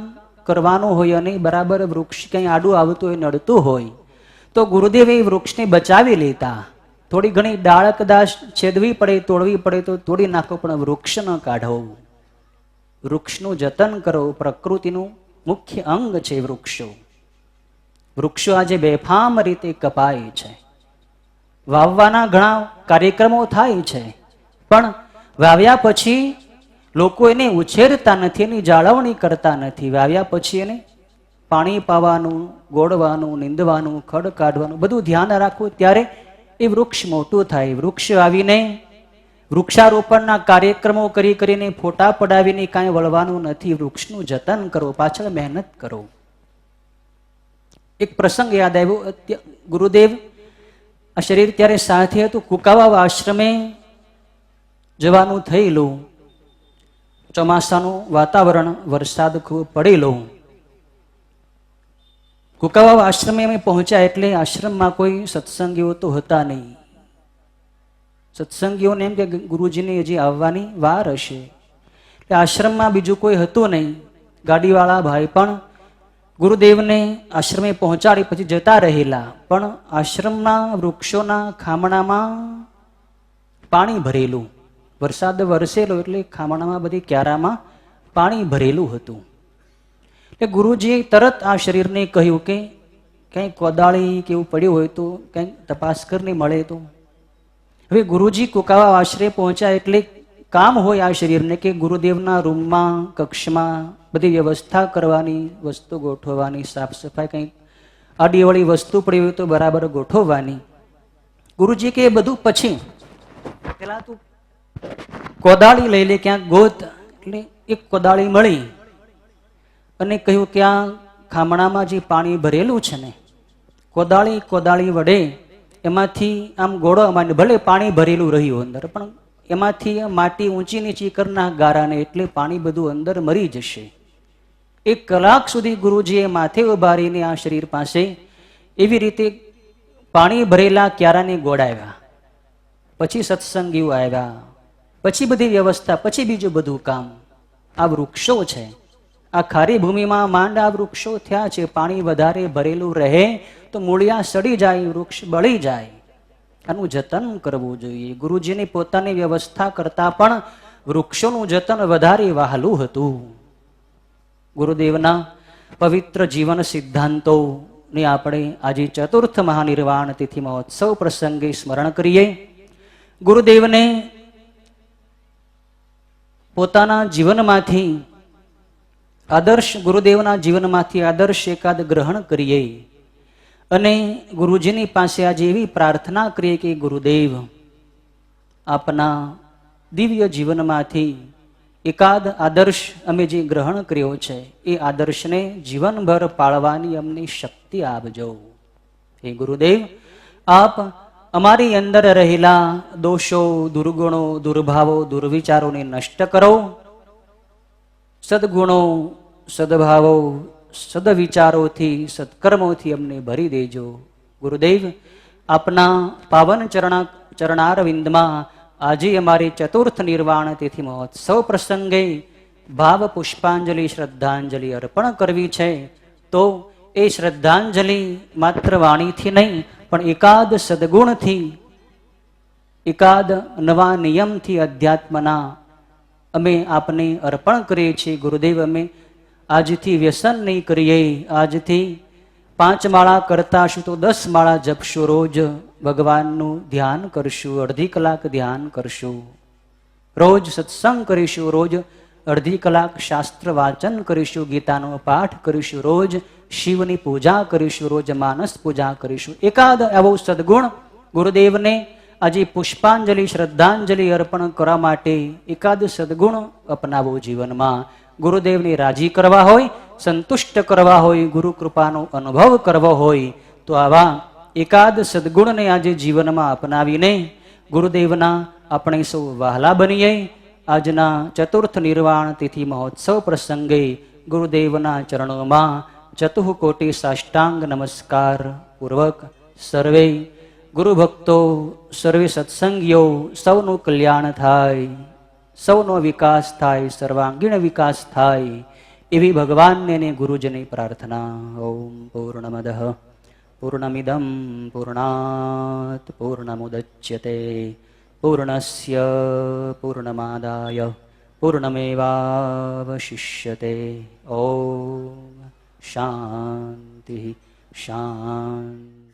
કરવાનું હોય અને બરાબર વૃક્ષ ક્યાંય આડું આવતું હોય, નડતું હોય, તો ગુરુદેવ એ વૃક્ષને બચાવી લેતા. થોડી ઘણી ડાળ કદાચ છેદવી પડે, તોડવી પડે તો તોડી નાખો, પણ વૃક્ષ ન કાઢો. વૃક્ષનું જતન કરો. પ્રકૃતિનું મુખ્ય અંગ છે વૃક્ષો. વૃક્ષો આજે બેફામ રીતે કપાય છે. વાવવાના ઘણા કાર્યક્રમો થાય છે, પણ વાવ્યા પછી લોકો એને ઉછેરતા નથી, એની જાળવણી કરતા નથી. વાવ્યા પછી એને પાણી પાવાનું, ગોળવાનું, નીંદવાનું, ખડ કાઢવાનું બધું ધ્યાન રાખવું, ત્યારે એ વૃક્ષ મોટું થાય. વૃક્ષ વાવીને વૃક્ષારોપણના કાર્યક્રમો કરીને ફોટા પડાવીને કાંઈ વળવાનું નથી. વૃક્ષનું જતન કરો, પાછળ મહેનત કરો. એક પ્રસંગ યાદ આવ્યો. ગુરુદેવ આ શરીર ત્યારે સાથે હતું. કુકાવાવ આશ્રમે જવાનું થયેલું. ચોમાસાનું વાતાવરણ, વરસાદ ખૂબ પડેલો. કુકાવાવ આશ્રમે અમે પહોંચ્યા એટલે આશ્રમમાં કોઈ સત્સંગીઓ તો હતા નહીં. સત્સંગીઓને એમ કે ગુરુજીની હજી આવવાની વાર હશે, એટલે આશ્રમમાં બીજું કોઈ હતું નહીં. ગાડીવાળા ભાઈ પણ ગુરુદેવને આશ્રમે પહોંચાડી પછી જતા રહેલા. પણ આશ્રમના વૃક્ષોના ખામણામાં પાણી ભરેલું. વરસાદ વરસેલો એટલે ખામણામાં, બધી ક્યારામાં પાણી ભરેલું હતું. એટલે ગુરુજીએ તરત આ શરીરને કહ્યું કે કંઈ કોદાળી કે એવું પડ્યું હોય તો કંઈક તપાસ કરીને મળે તો. હવે ગુરુજી કુકાવા આશ્રય પહોંચ્યા એટલે કામ હોય આ શરીરને કે ગુરુદેવના રૂમમાં, કક્ષમાં બધી વ્યવસ્થા કરવાની, વસ્તુ ગોઠવવાની, સાફ સફાઈ, કંઈક આડીઅવળી વસ્તુ પડી હોય તો બરાબર ગોઠવવાની. ગુરુજી કે બધું પછી, પેલા તું કોદાળી લઈ લે, ક્યાંક ગોત. એટલે એક કોદાળી મળી અને કહ્યું કે આ ખામણામાં જે પાણી ભરેલું છે ને, કોદાળી વડે એમાંથી આમ ગોળો, ભલે પાણી ભરેલું રહ્યું અંદર, પણ એમાંથી માટી ઊંચી નીચી કરના ગારાને, એટલે પાણી બધું અંદર મરી જશે. 1 કલાક સુધી ગુરુજીએ માથે ઉભા રહીને આ શરીર પાસે એવી રીતે પાણી ભરેલા ક્યારાને ગોળાવ્યા. પછી સત્સંગીઓ આવ્યા, પછી બધી વ્યવસ્થા, પછી બીજું બધું કામ. આ વૃક્ષો છે, આ ખારી ભૂમિમાં માંડ આ વૃક્ષો થયા છે. પાણી વધારે ભરેલું રહે તો મૂળિયા સડી જાય, વૃક્ષ બળી જાય. આનું જતન કરવું જોઈએ. ગુરુજીની પોતાની વ્યવસ્થા કરતા પણ વૃક્ષોનું જતન વધારે વહાલું હતું. ગુરુદેવના પવિત્ર જીવન સિદ્ધાંતોને આપણે આજે ચતુર્થ મહાનિર્વાણ તિથિ મહોત્સવ પ્રસંગે સ્મરણ કરીએ. ગુરુદેવને પોતાના જીવનમાંથી આદર્શ, ગુરુદેવના જીવનમાંથી આદર્શ એકાદ ગ્રહણ કરીએ અને ગુરુજીની પાસે આજે એવી પ્રાર્થના કરીએ કે ગુરુદેવ, આપના દિવ્ય જીવનમાંથી એકાદ આદર્શ અમે જે ગ્રહણ કર્યો છે એ આદર્શને જીવનભર પાળવાની અમને શક્તિ આપજો. હે ગુરુદેવ, આપ અમારી અંદર રહેલા દોષો, દુર્ગુણો, દુર્ભાવો, દુર્વિચારોને નષ્ટ કરો. સદગુણો, સદભાવો, સદવિચારોથી, સત્કર્મોથી અમને ભરી દેજો. ગુરુદેવ, આપના પાવન ચરણારવિંદમાં આજે અમારી ચતુર્થ નિર્વાણ તિથિ મહોત્સવ પ્રસંગે ભાવ પુષ્પાંજલિ, શ્રદ્ધાંજલિ અર્પણ કરવી છે. તો એ શ્રદ્ધાંજલિ માત્ર વાણીથી નહીં, પણ એકાદ સદગુણથી, એકાદ નવા નિયમથી, અધ્યાત્મના અમે આપને અર્પણ કરીએ છીએ. ગુરુદેવ, અમે આજથી વ્યસન નહીં કરીએ, આજથી 5 માળા કરતા હશું તો 10 માળા જપશું, રોજ ભગવાનનું ધ્યાન કરશું, અડધી કલાક ધ્યાન કરશું, રોજ સત્સંગ કરીશું, રોજ અડધી કલાક શાસ્ત્ર વાંચન કરીશું, ગીતાનો પાઠ કરીશું, રોજ શિવની પૂજા કરીશું, રોજ માનસ પૂજા કરીશું. એકાદ એવો સદગુણ ગુરુદેવને આજે પુષ્પાંજલિ શ્રદ્ધાંજલિ અર્પણ કરવા માટે એકાદ સદગુણ અપનાવો જીવનમાં. ગુરુદેવને રાજી કરવા હોય, સંતુષ્ટ કરવા હોય, ગુરુ કૃપાનો અનુભવ કરવો હોય તો આવા એકાદ સદગુણને આજે જીવનમાં અપનાવીને ગુરુદેવના આપણે સૌ વહાલા બનીએ. આજના ચતુર્થ નિર્વાણ તિથિ મહોત્સવ પ્રસંગે ગુરુદેવના ચરણોમાં ચતુઃકોટી સાષ્ટાંગ નમસ્કાર પૂર્વક સર્વે ગુરુ ભક્તો, સર્વે સત્સંગીઓ સૌનું કલ્યાણ થાય, સૌનો વિકાસ થાય, સર્વાંગીણ વિકાસ થાય એવી ભગવાનને અને ગુરુજીની પ્રાર્થના. ઓમ પૂર્ણમદઃ પૂર્ણમિદં પૂર્ણાત પૂર્ણમુદચ્યતે પૂર્ણસ્ય પૂર્ણમાદાય પૂર્ણમેવાવશિષ્યતે. ઓમ શાંતિ શાંતિ.